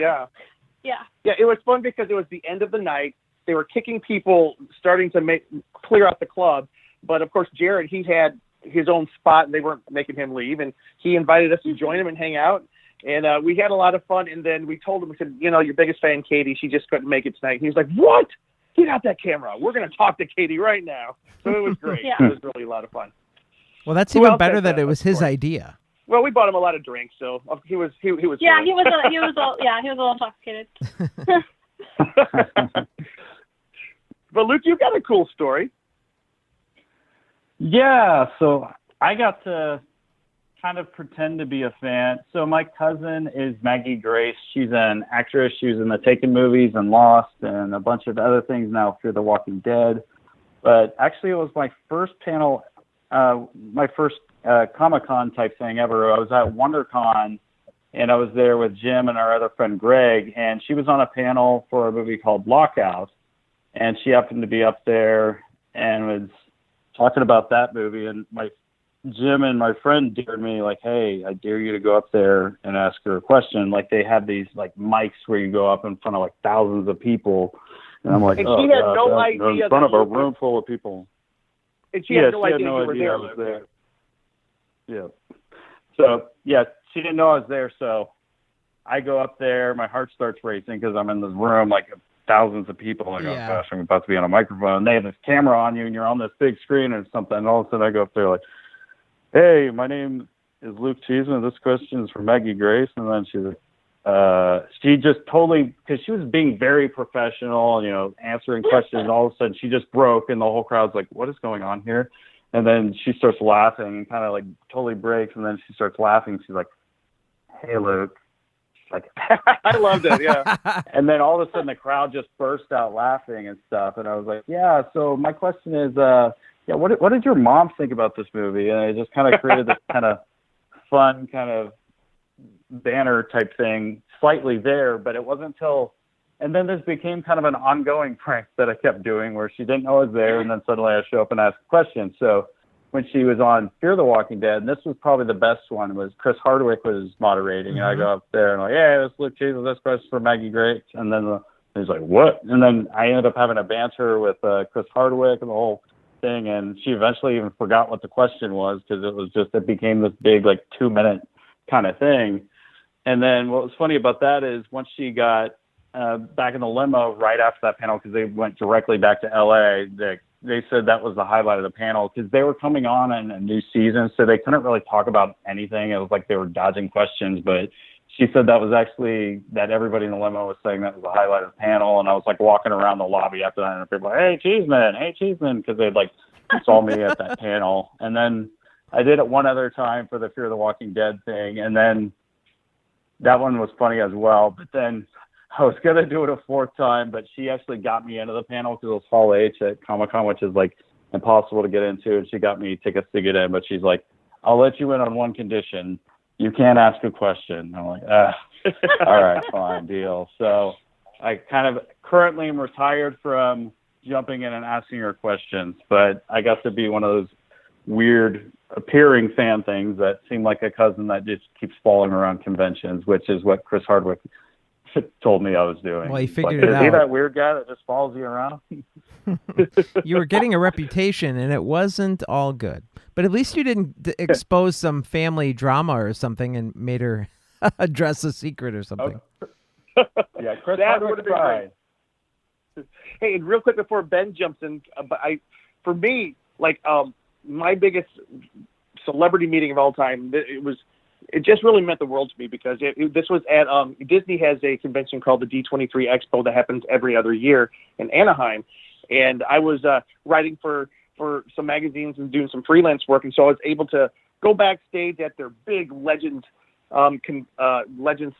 Yeah, it was fun because it was the end of the night. They were kicking people, starting to clear out the club. But of course, Jared, he had his own spot, and they weren't making him leave. And he invited us to join him and hang out. And we had a lot of fun. And then we told him, we said, your biggest fan, Katie, she just couldn't make it tonight. And he was like, what? Get out that camera. We're going to talk to Katie right now. So it was great. It was really a lot of fun. Well, that's even better that it was his idea. Well, we bought him a lot of drinks, so he was. Yeah, he was a little intoxicated. But Luke, you got a cool story. Yeah, so I got to kind of pretend to be a fan. So my cousin is Maggie Grace. She's an actress. She was in the Taken movies and Lost and a bunch of other things now, Fear the Walking Dead. But actually, it was my first panel, my first Comic-Con type thing ever. I was at WonderCon, and I was there with Jim and our other friend Greg, and she was on a panel for a movie called Lockout, and she happened to be up there and was talking about that movie, and Jim and my friend dared me, like, hey, I dare you to go up there and ask her a question. Like, they have these like mics where you go up in front of like thousands of people, and I'm like, and she had no idea in front of a room full of people. And she had no idea you were there. I was there. Yeah. So yeah, she didn't know I was there. So I go up there, my heart starts racing because I'm in this room like thousands of people. Like, oh gosh, I'm about to be on a microphone. And they have this camera on you, and you're on this big screen or something. And all of a sudden, I go up there like, "Hey, my name is Luke Cheeseman. This question is for Maggie Grace." And then she's like, she just totally, because she was being very professional, answering questions. And all of a sudden, she just broke, and the whole crowd's like, "What is going on here?" And then she starts laughing and kind of like totally breaks. And then she starts laughing. She's like, "Hey, Luke." Like, I loved it, yeah. And then all of a sudden the crowd just burst out laughing and stuff. And I was like, yeah, so my question is, what did your mom think about this movie? And it just kind of created this kind of fun kind of banner type thing slightly there, but it wasn't until, and then this became kind of an ongoing prank that I kept doing where she didn't know I was there, and then suddenly I show up and ask a question. So when she was on Fear the Walking Dead, and this was probably the best one, was Chris Hardwick was moderating, and I go up there and I'm like, "Yeah, let's look, Jesus, this question for Maggie Grace." And then he's like, "What?" And then I ended up having a banter with Chris Hardwick and the whole thing, and she eventually even forgot what the question was because it became this big like 2-minute kind of thing. And then what was funny about that is once she got back in the limo right after that panel, because they went directly back to LA, they said that was the highlight of the panel because they were coming on in a new season, so they couldn't really talk about anything. It was like they were dodging questions, but she said that was actually that everybody in the limo was saying that was the highlight of the panel. And I was like walking around the lobby after that, and people were like, hey, Cheeseman, because they like saw me at that panel. And then I did it one other time for the Fear the Walking Dead thing, and then that one was funny as well. But then I was going to do it a fourth time, but she actually got me into the panel because it was Hall H at Comic-Con, which is like impossible to get into. And she got me tickets to get in, but she's like, "I'll let you in on one condition. You can't ask a question." I'm like, all right, fine, deal. So I kind of currently am retired from jumping in and asking her questions, but I got to be one of those weird appearing fan things that seem like a cousin that just keeps following around conventions, which is what Chris Hardwick told me I was doing. Well, he figured it out. Is he that weird guy that just follows you around? You were getting a reputation, and it wasn't all good. But at least you didn't expose some family drama or something and made her address a secret or something. Yeah, Chris That Hardwick would've been cried. Hey, and real quick before Ben jumps in, for me, like, my biggest celebrity meeting of all time, it just really meant the world to me because this was at Disney has a convention called the D23 Expo that happens every other year in Anaheim, and I was writing for some magazines and doing some freelance work, and so I was able to go backstage at their big Legend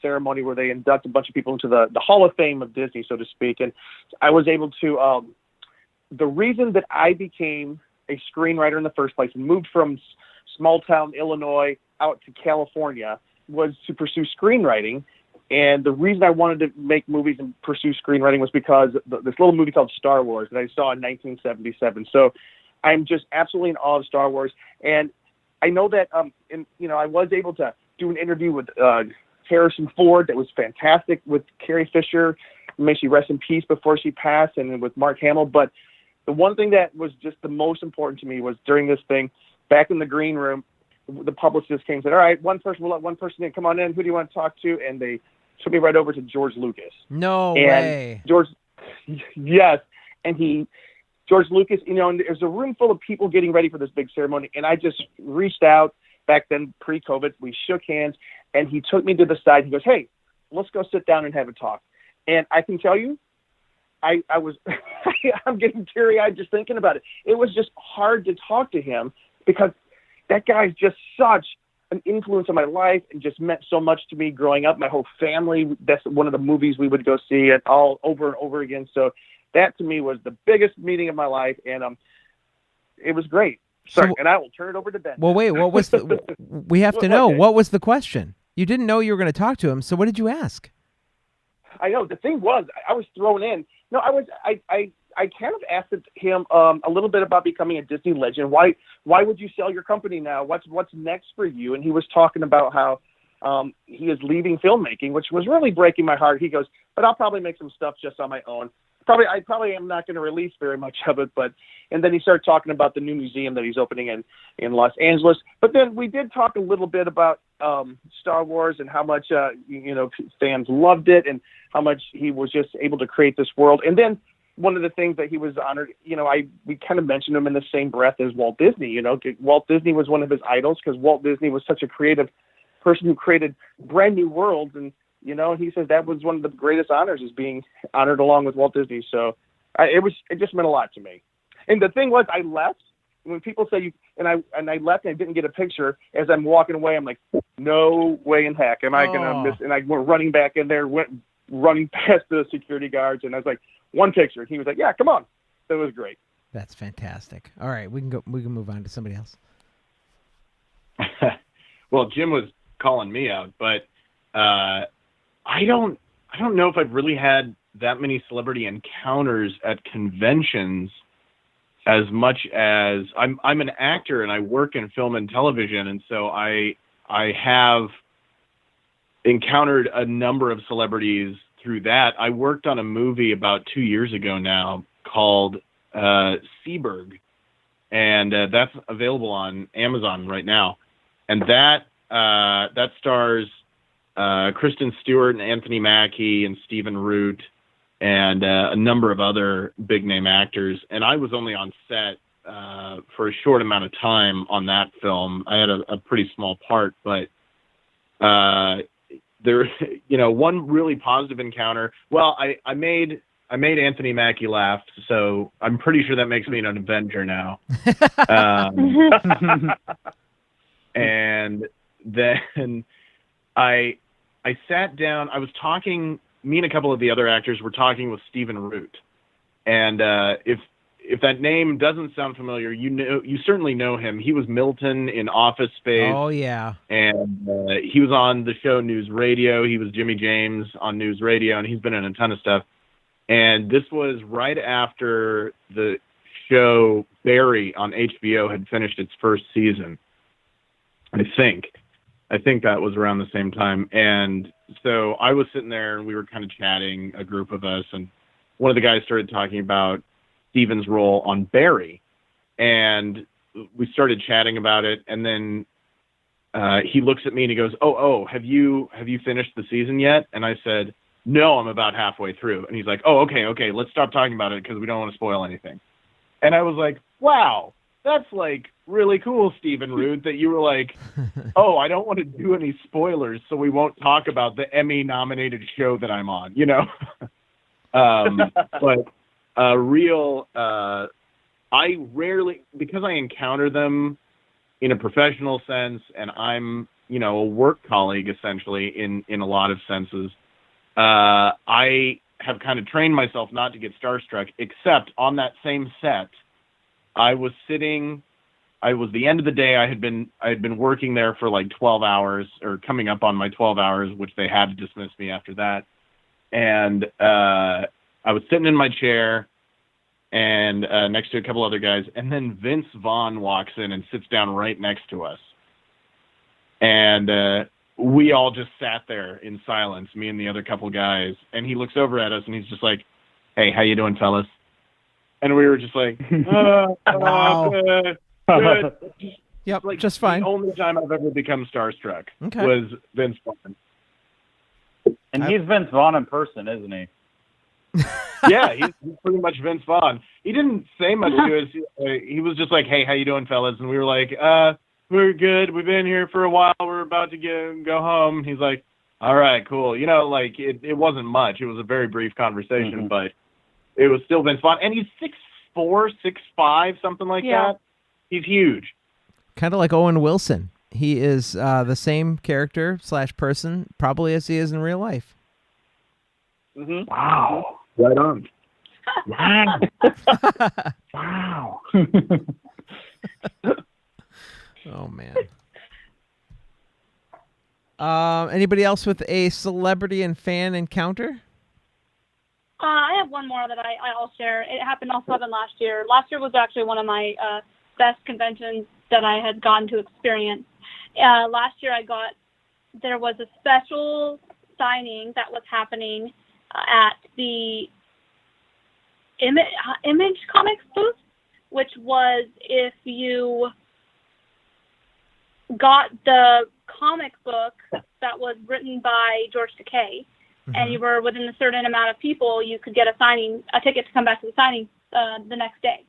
ceremony where they induct a bunch of people into the Hall of Fame of Disney, so to speak. And I was able to, the reason that I became a screenwriter in the first place and moved from small town Illinois out to California was to pursue screenwriting. And the reason I wanted to make movies and pursue screenwriting was because this little movie called Star Wars that I saw in 1977. So I'm just absolutely in awe of Star Wars. And I know that, I was able to do an interview with Harrison Ford that was fantastic, with Carrie Fisher, may she rest in peace before she passed, and with Mark Hamill. But the one thing that was just the most important to me was during this thing, back in the green room, the publicist came and said, all right, we'll let one person in, come on in, who do you want to talk to? And they took me right over to George Lucas. No way. Yes. And George Lucas, and there's a room full of people getting ready for this big ceremony, and I just reached out. Back then, pre-COVID, we shook hands, and he took me to the side. He goes, hey, let's go sit down and have a talk. And I can tell you, I was, I'm getting teary-eyed just thinking about it. It was just hard to talk to him because that guy's just such an influence on my life and just meant so much to me growing up. My whole family, that's one of the movies we would go see it all over and over again. So that to me was the biggest meeting of my life, and it was great. Sorry, and I will turn it over to Ben. Well, wait, what was we have to know, what was the question? You didn't know you were going to talk to him, so what did you ask? I know. The thing was, I was thrown in. No, I kind of asked him a little bit about becoming a Disney legend. Why would you sell your company now? What's next for you? And he was talking about how he is leaving filmmaking, which was really breaking my heart. He goes, but I'll probably make some stuff just on my own. I probably am not going to release very much of it, and then he started talking about the new museum that he's opening in Los Angeles. But then we did talk a little bit about Star Wars and how much fans loved it and how much he was just able to create this world. And then one of the things that he was honored, we kind of mentioned him in the same breath as Walt Disney. Walt Disney was one of his idols because Walt Disney was such a creative person who created brand new worlds, and he says that was one of the greatest honors, is being honored along with Walt Disney. So it just meant a lot to me. And the thing was, I left. When people say I left and I didn't get a picture, as I'm walking away, I'm like, no way in heck am I going to miss. And I went running back in there, went running past the security guards, and I was like, one picture. And he was like, yeah, come on. So it was great. That's fantastic. All right, we can move on to somebody else. Well, Jim was calling me out, but I don't know if I've really had that many celebrity encounters at conventions as much as I'm an actor and I work in film and television, and so I have encountered a number of celebrities through that. I worked on a movie about 2 years ago now called Seaberg, and that's available on Amazon right now. And that stars Kristen Stewart and Anthony Mackie and Stephen Root and a number of other big-name actors. And I was only on set for a short amount of time on that film. I had a pretty small part, but there, one really positive encounter. Well, I made Anthony Mackie laugh, so I'm pretty sure that makes me an Avenger now. And then I sat down. I was talking. Me and a couple of the other actors were talking with Stephen Root, and if that name doesn't sound familiar, you certainly know him. He was Milton in Office Space. Oh yeah, and he was on the show News Radio. He was Jimmy James on News Radio, and he's been in a ton of stuff. And this was right after the show Barry on HBO had finished its first season. I think that was around the same time. And so I was sitting there and we were kind of chatting, a group of us, and one of the guys started talking about Steven's role on Barry. And we started chatting about it, and then he looks at me and he goes, oh, have you finished the season yet? And I said, no, I'm about halfway through. And he's like, oh, okay, let's stop talking about it because we don't want to spoil anything. And I was like, wow, that's like really cool, Stephen Root, that you were like, oh, I don't want to do any spoilers, so we won't talk about the Emmy-nominated show that I'm on, you know? But I rarely, because I encounter them in a professional sense, and I'm, you know, a work colleague essentially in a lot of senses, I have kind of trained myself not to get starstruck, except on that same set, I was the end of the day, I had been working there for like 12 hours, or coming up on my 12 hours, which they had to dismiss me after that. And I was sitting in my chair, and next to a couple other guys, and then Vince Vaughn walks in and sits down right next to us. And we all just sat there in silence, me and the other couple guys, and he looks over at us and he's just like, hey, how you doing, fellas? And we were just like, Wow. good. Yep, Like, just fine. The only time I've ever become starstruck Okay. was Vince Vaughn. And he's Vince Vaughn in person, isn't he? Yeah, he's pretty much Vince Vaughn. He didn't say much to us. He was just like, hey, how you doing, fellas? And we were like, we're good. We've been here for a while. We're about to go home. He's like, all right, cool. You know, like, it wasn't much. It was a very brief conversation, but it was still Vince Vaughn. And he's 6'4", 6'5", something like that. He's huge. Kind of like Owen Wilson. He is the same character / person probably as he is in real life. Mm-hmm. Wow. Right on. Wow. Wow. Oh, man. Anybody else with a celebrity and fan encounter? I have one more that I'll share. It happened also last year. Last year was actually one of my best conventions that I had gotten to experience. Last year there was a special signing that was happening at the Image Comics booth, which was if you got the comic book that was written by George Takei, and you were within a certain amount of people, you could get a ticket to come back to the signing the next day.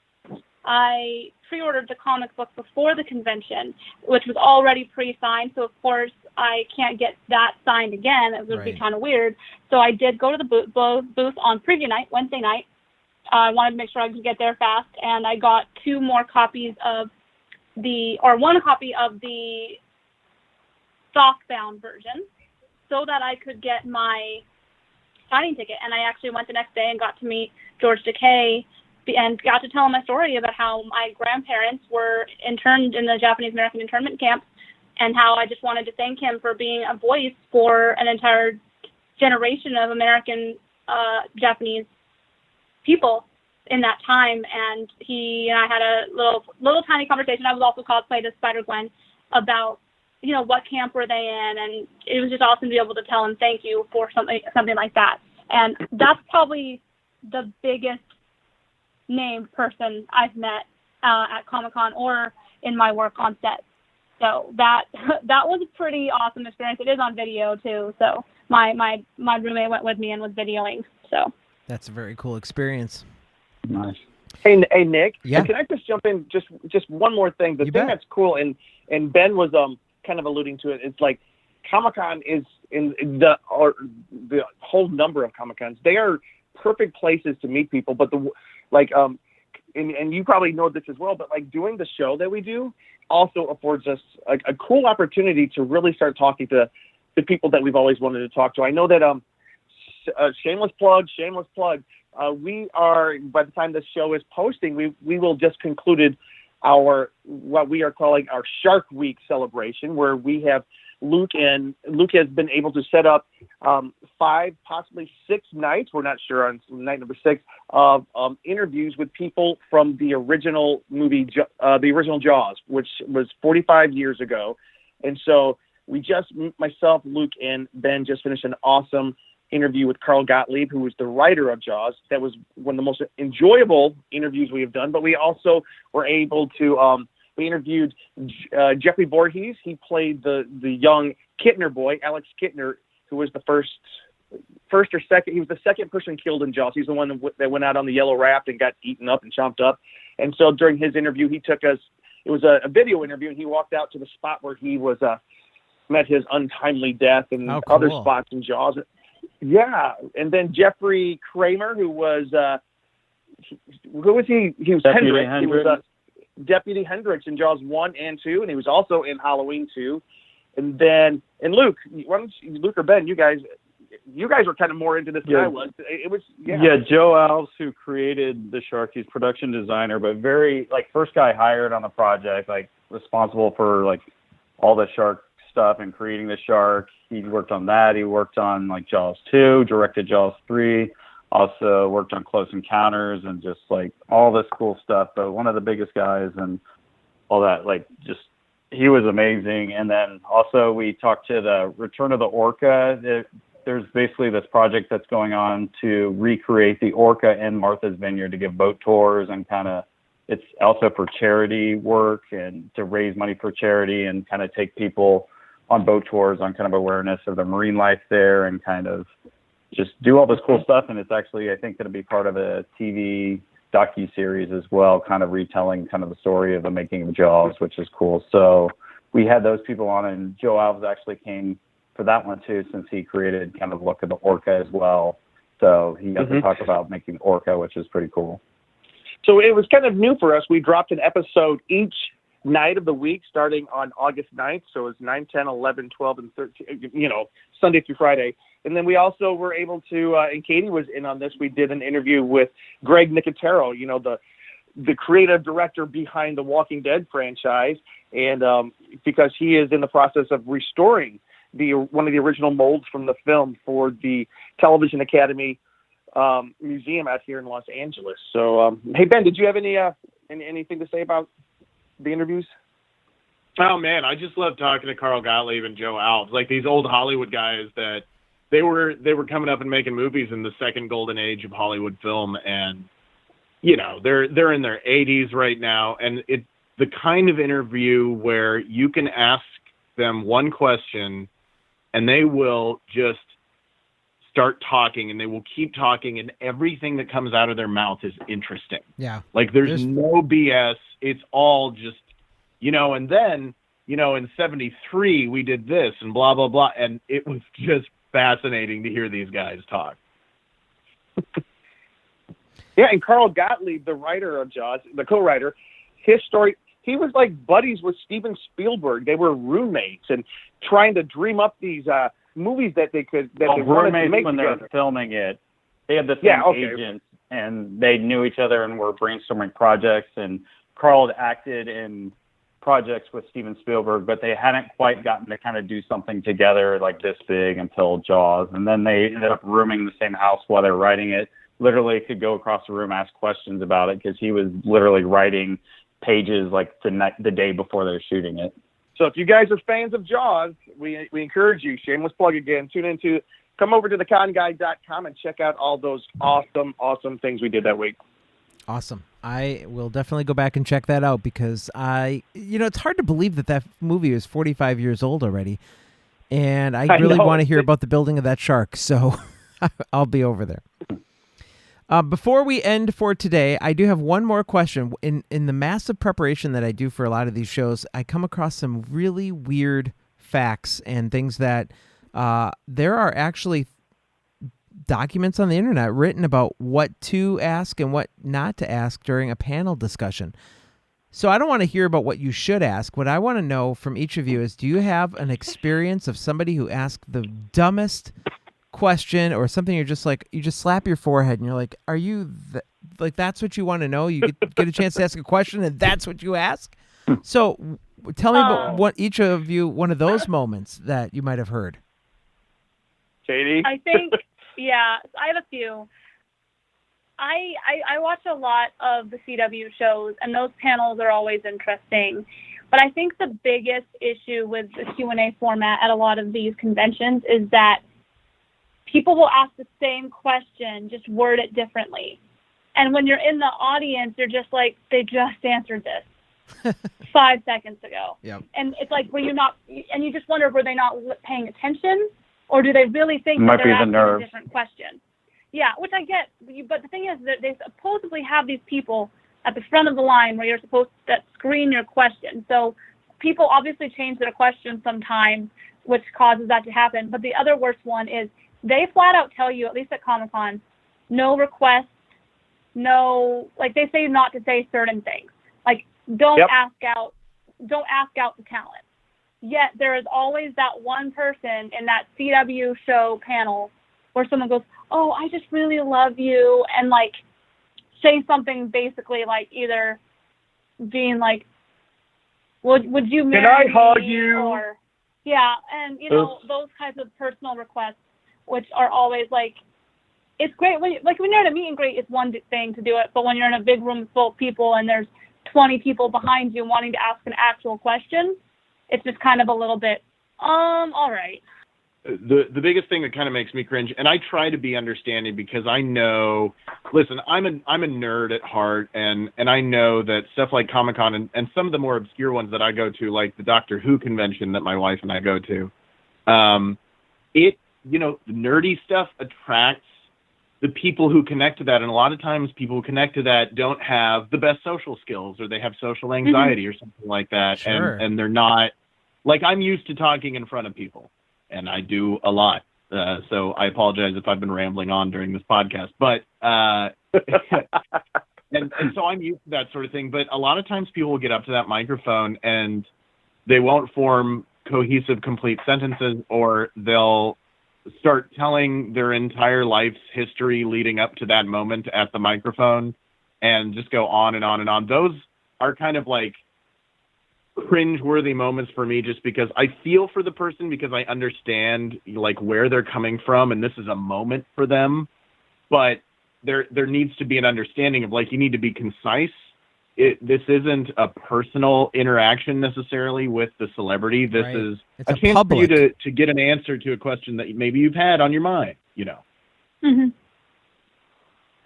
I pre-ordered the comic book before the convention, which was already pre-signed, so of course I can't get that signed again. It would be kind of weird. So I did go to the booth on preview night, Wednesday night. I wanted to make sure I could get there fast, and I got one copy of the stock-bound version so that I could get my signing ticket. And I actually went the next day and got to meet George Takei and got to tell him my story about how my grandparents were interned in the Japanese American internment camp, and how I just wanted to thank him for being a voice for an entire generation of American Japanese people in that time. And he and I had a little tiny conversation. I was also cosplayed as Spider-Gwen about, you know, what camp were they in, and it was just awesome to be able to tell him thank you for something like that. And that's probably the biggest named person I've met at Comic-Con or in my work on set. So that was a pretty awesome experience. It is on video too. So my roommate went with me and was videoing. So that's a very cool experience. Nice. Hey Nick. Yeah. Can I just jump in? Just one more thing. The thing that's cool, and Ben was kind of alluding to it. It's like Comic-Con is in the whole number of Comic-Cons. They are perfect places to meet people. But and you probably know this as well. But like doing the show that we do also affords us a cool opportunity to really start talking to the people that we've always wanted to talk to. I know that shameless plug. We are, by the time this show is posting, we will just concluded what we are calling our Shark Week celebration, where we have Luke has been able to set up 5, possibly 6 nights. We're not sure on night number 6 of interviews with people from the original movie, the original Jaws, which was 45 years ago. And so myself, Luke, and Ben just finished an awesome interview with Carl Gottlieb, who was the writer of Jaws. That was one of the most enjoyable interviews we have done. But we also were able to we interviewed Jeffrey Voorhees. He played the young Kittner boy, Alex Kittner, who was the first first or second. He was the second person killed in Jaws. He's the one that went out on the yellow raft and got eaten up and chomped up. And so during his interview, he took us. It was a video interview, and he walked out to the spot where he was met his untimely death and other spots in Jaws. Yeah, and then Jeffrey Kramer, who was who was he? He was Hendricks. He was Deputy Hendricks in Jaws 1 and 2, and he was also in Halloween 2. And then, Luke, why don't you, Luke or Ben, you guys were kind of more into this than I was. It was, Joe Alves, who created the shark, he's production designer, but very, first guy hired on the project, responsible for, all the shark stuff and creating the shark. He worked on that. He worked on, Jaws 2, directed Jaws 3, also worked on Close Encounters and just, all this cool stuff. But one of the biggest guys and all that, he was amazing. And then also we talked to the Return of the Orca. There's basically this project that's going on to recreate the orca in Martha's Vineyard to give boat tours and it's also for charity work and to raise money for charity and kind of take people on boat tours on kind of awareness of the marine life there and kind of just do all this cool stuff. And it's actually, I think, going to be part of a TV docu-series as well, kind of retelling kind of the story of the making of Jaws, which is cool. So we had those people on, and Joe Alves actually came for that one too, since he created kind of Look at the Orca as well. So he got to talk about making Orca, which is pretty cool. So it was kind of new for us. We dropped an episode each night of the week starting on August 9th. So it was 9, 10, 11, 12, and 13, Sunday through Friday. And then we also were able to, and Katie was in on this, we did an interview with Greg Nicotero, the creative director behind the Walking Dead franchise. And because he is in the process of restoring one of the original molds from the film for the Television Academy Museum out here in Los Angeles. So, hey, Ben, did you have anything to say about the interviews? Oh, man, I just love talking to Carl Gottlieb and Joe Alves, these old Hollywood guys that they were coming up and making movies in the second golden age of Hollywood film, and they're in their 80s right now, and it's the kind of interview where you can ask them one question and they will just start talking and they will keep talking, and everything that comes out of their mouth is interesting. Yeah. There's no BS. It's all just, and then, in 73 we did this and blah, blah, blah. And it was just fascinating to hear these guys talk. Yeah. And Carl Gottlieb, the writer of Jaws, the co-writer, his story, he was buddies with Steven Spielberg. They were roommates and trying to dream up these movies that they could they wanted to make when together. They were filming it. They had the same agents, and they knew each other and were brainstorming projects. And Carl had acted in projects with Steven Spielberg, but they hadn't quite gotten to kind of do something together this big until Jaws. And then they ended up rooming in the same house while they were writing it. Literally could go across the room, ask questions about it, because he was literally writing pages the day before they're shooting it. So if you guys are fans of Jaws, we encourage you, shameless plug again, come over to theconguide.com and check out all those awesome things we did that week. Awesome. I will definitely go back and check that out because it's hard to believe that movie is 45 years old already. And I really want to hear about the building of that shark. So I'll be over there. Before we end for today, I do have one more question. In the massive preparation that I do for a lot of these shows, I come across some really weird facts and things that there are actually documents on the internet written about what to ask and what not to ask during a panel discussion. So I don't want to hear about what you should ask. What I want to know from each of you is, do you have an experience of somebody who asked the dumbest question or something you just slap your forehead and you're like, are you that's what you want to know? You get a chance to ask a question and that's what you ask? So tell me about what each of you, one of those moments that you might have heard. Katie? I think, yeah, I have a few. I watch a lot of the CW shows, and those panels are always interesting. But I think the biggest issue with the Q&A format at a lot of these conventions is that people will ask the same question, just word it differently. And when you're in the audience, you're just like, they just answered this 5 seconds ago. Yep. And it's like, were you not, and you just wonder, were they not paying attention? Or do they really think that Might they're be the asking nerves. a different question? Yeah, which I get. But the thing is that they supposedly have these people at the front of the line where you're supposed to screen your question. So people obviously change their questions sometimes, which causes that to happen. But the other worst one is they flat out tell you, at least at Comic-Con, no requests, no, like they say not to say certain things. Like don't ask out the talent. Yet there is always that one person in that CW show panel where someone goes, "Oh, I just really love you," and like say something basically like either being like, would you marry Can I hug me? you? Or and those kinds of personal requests, which are always like, it's great when you're at a meet and greet, it's one thing to do it, but when you're in a big room full of people and there's 20 people behind you wanting to ask an actual question, it's just kind of a little bit, all right. The biggest thing that kind of makes me cringe, and I try to be understanding because I know, listen, I'm a nerd at heart, and I know that stuff like Comic-Con and some of the more obscure ones that I go to, like the Doctor Who convention that my wife and I go to, the nerdy stuff attracts the people who connect to that, and a lot of times people who connect to that don't have the best social skills, or they have social anxiety or something like that, Sure. and they're not, like, I'm used to talking in front of people, and I do a lot, so I apologize if I've been rambling on during this podcast, but and so I'm used to that sort of thing, but a lot of times people will get up to that microphone and they won't form cohesive, complete sentences, or they'll start telling their entire life's history leading up to that moment at the microphone and just go on and on and on. Those are kind of like cringe-worthy moments for me, just because I feel for the person, because I understand like where they're coming from, and this is a moment for them, but there needs to be an understanding of, like, you need to be concise. This isn't a personal interaction necessarily with the celebrity. This Right. is It's a a chance public. for you to get an answer to a question that maybe you've had on your mind, Mm-hmm.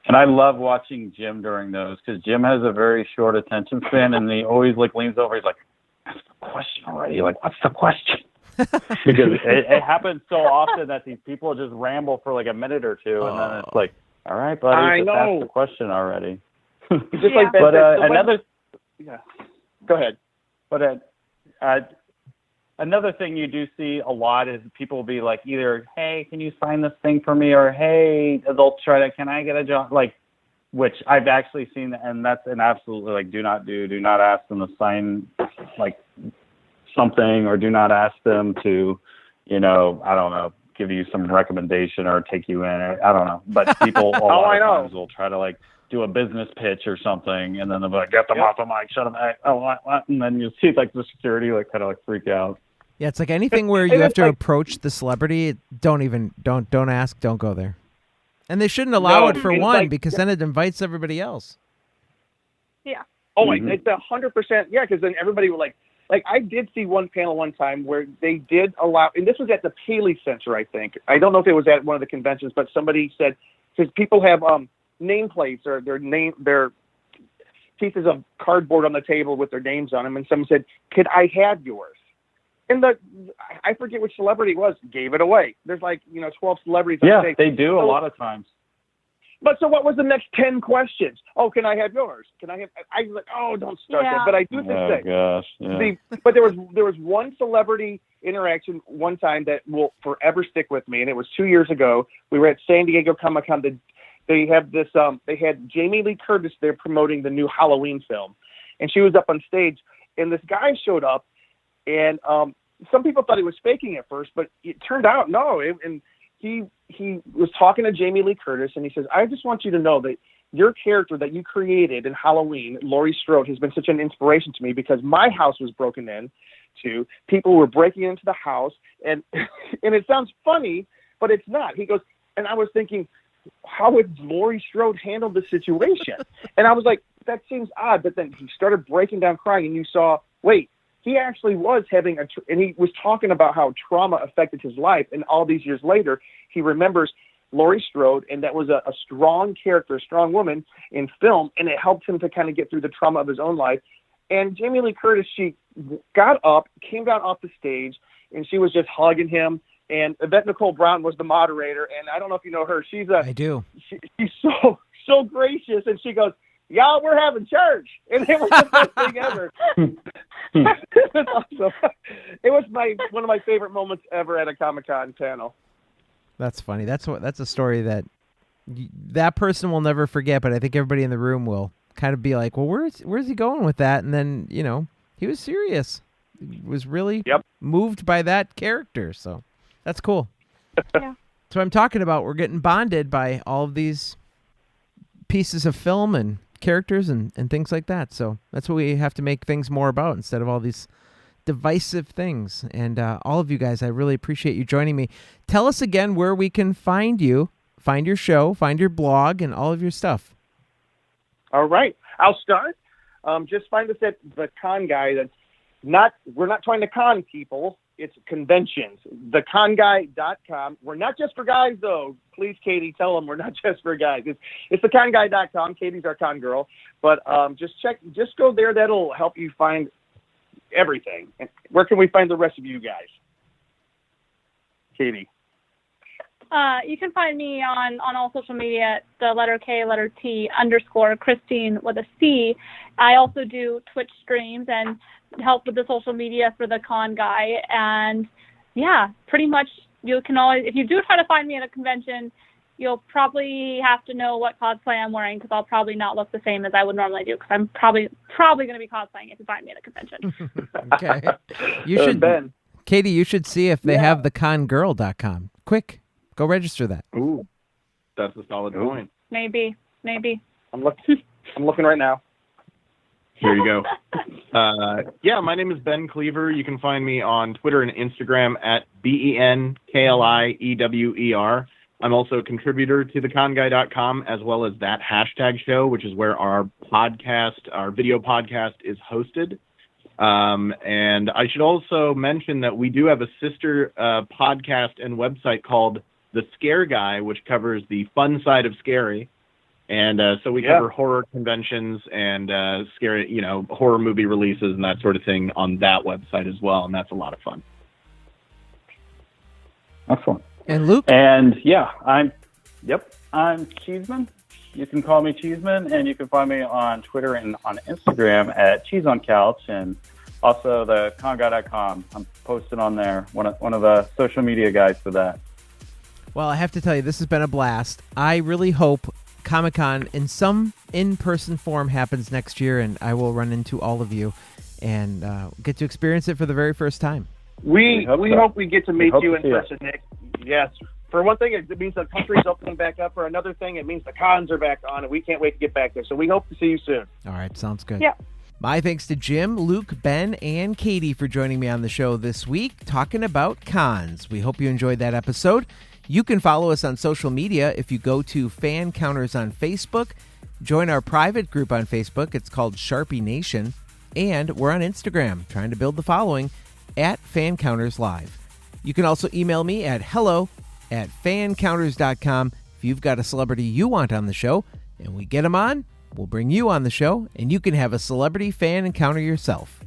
And I love watching Jim during those, because Jim has a very short attention span, and he always like leans over. He's like, "Ask the question already. Like, what's the question?" Because it happens so often that these people just ramble for like a minute or two, and then it's like, "All right, buddy, I just know. ask the question already." Just like that. But another. Yeah. Go ahead. But another thing you do see a lot is people will be like, either, "Hey, can you sign this thing for me?" or, "Hey," they'll try to, "Can I get a job?" Like, which I've actually seen, and that's an absolutely, like, do not ask them to sign like something, or do not ask them to, I don't know, give you some recommendation or take you in. I don't know. But people a lot of times will try to like do a business pitch or something, and then they'll be like, "Get them off the mic, shut them back." Oh, what? And then you see like the security like kind of like freak out. Yeah, it's like anything where you have to approach the celebrity. Don't ask. Don't go there. And they shouldn't allow it for one, because then it invites everybody else. Yeah. Oh, it's 100%. Yeah, because then everybody would like I did see one panel one time where they did allow, and this was at the Paley Center, I think. I don't know if it was at one of the conventions, but somebody said, because people have nameplates or their pieces of cardboard on the table with their names on them, and someone said, "Could I have yours?" And I forget which celebrity it was, gave it away. There's 12 celebrities on stage. Yeah, they do a lot of times. But so what was the next 10 questions? "Oh, can I have yours? Can I have?" I was like, "Oh, don't start that." But I do think Oh gosh. Yeah. but there was one celebrity interaction one time that will forever stick with me, and it was 2 years ago. We were at San Diego Comic-Con. They have this. They had Jamie Lee Curtis there promoting the new Halloween film, and she was up on stage, and this guy showed up, and some people thought he was faking at first, but it turned out no. And he was talking to Jamie Lee Curtis, and he says, "I just want you to know that your character that you created in Halloween, Laurie Strode, has been such an inspiration to me, because my house was broken in to. People were breaking into the house, and and it sounds funny, but it's not." He goes, and I was thinking, how would Laurie Strode handle the situation? And I was like, that seems odd. But then he started breaking down crying, and you saw, wait, he actually was having and he was talking about how trauma affected his life. And all these years later, he remembers Laurie Strode, and that was a strong character, a strong woman in film, and it helped him to kind of get through the trauma of his own life. And Jamie Lee Curtis, she got up, came down off the stage, and she was just hugging him, and Yvette Nicole Brown was the moderator. And I don't know if you know her. I do. She's so gracious, and she goes, "Y'all, we're having church," and it was the best thing ever. It was awesome. It was one of my favorite moments ever at a Comic-Con panel. That's funny. That's a story that person will never forget, but I think everybody in the room will kind of be like, well, where's he going with that? And then, he was serious. He was really moved by that character. So that's cool. Yeah. So I'm talking about, we're getting bonded by all of these pieces of film and characters and things like that. So that's what we have to make things more about instead of all these divisive things. And all of you guys, I really appreciate you joining me. Tell us again where we can find you, find your show, find your blog, and all of your stuff. All right. I'll start. Just find us at The Con Guy. We're not trying to con people. It's conventions. TheConGuy.com. We're not just for guys, though. Please, Katie, tell them we're not just for guys. It's TheConGuy.com. Katie's our con girl. But just go there. That'll help you find everything. And where can we find the rest of you guys? Katie. You can find me on all social media at the letter K, letter T, _ Christine with a C. I also do Twitch streams and help with the social media for the Con Guy. And yeah, pretty much you can always, if you do try to find me at a convention, you'll probably have to know what cosplay I'm wearing, because I'll probably not look the same as I would normally do, because I'm probably going to be cosplaying if you find me at a convention. Okay. You should, Ben. Katie, you should see if they have thecongirl.com. Quick. Go register that. Ooh, that's a solid point. Maybe. I'm looking right now. Here you go. My name is Ben Cleaver. You can find me on Twitter and Instagram at BenKliewer. I'm also a contributor to theconguy.com, as well as that hashtag show, which is where our video podcast is hosted. And I should also mention that we do have a sister podcast and website called The Scare Guy, which covers the fun side of scary. And so we cover horror conventions and scary, horror movie releases and that sort of thing on that website as well. And that's a lot of fun. Excellent. And Luke? And I'm Cheeseman. You can call me Cheeseman, and you can find me on Twitter and on Instagram at CheeseOnCouch, and also the conguy.com. I'm posted on there, one of the social media guys for that. Well, I have to tell you, this has been a blast. I really hope Comic-Con in some in-person form happens next year, and I will run into all of you and get to experience it for the very first time. We hope we get to meet you in person, Nick. Yes. For one thing, it means the country's opening back up. For another thing, it means the cons are back on, and we can't wait to get back there. So we hope to see you soon. All right. Sounds good. Yeah. My thanks to Jim, Luke, Ben, and Katie for joining me on the show this week, talking about cons. We hope you enjoyed that episode. You can follow us on social media if you go to Fancounters on Facebook. Join our private group on Facebook. It's called Sharpie Nation. And we're on Instagram, trying to build the following, at Fancounters Live. You can also email me at hello@fancounters.com if you've got a celebrity you want on the show, and we get them on, we'll bring you on the show, and you can have a celebrity fan encounter yourself.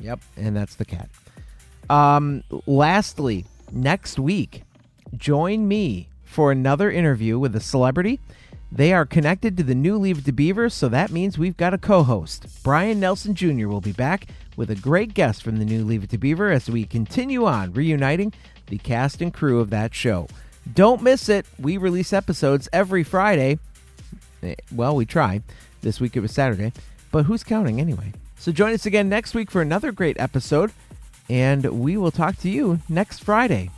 Yep, and that's the cat. Lastly, next week, join me for another interview with a celebrity. They are connected to the new Leave It to Beaver, so that means we've got a co-host. Brian Nelson Jr. will be back with a great guest from the new Leave It to Beaver as we continue on reuniting the cast and crew of that show. Don't miss it. We release episodes every Friday. Well, we try. This week it was Saturday, but who's counting anyway? So join us again next week for another great episode, and we will talk to you next Friday.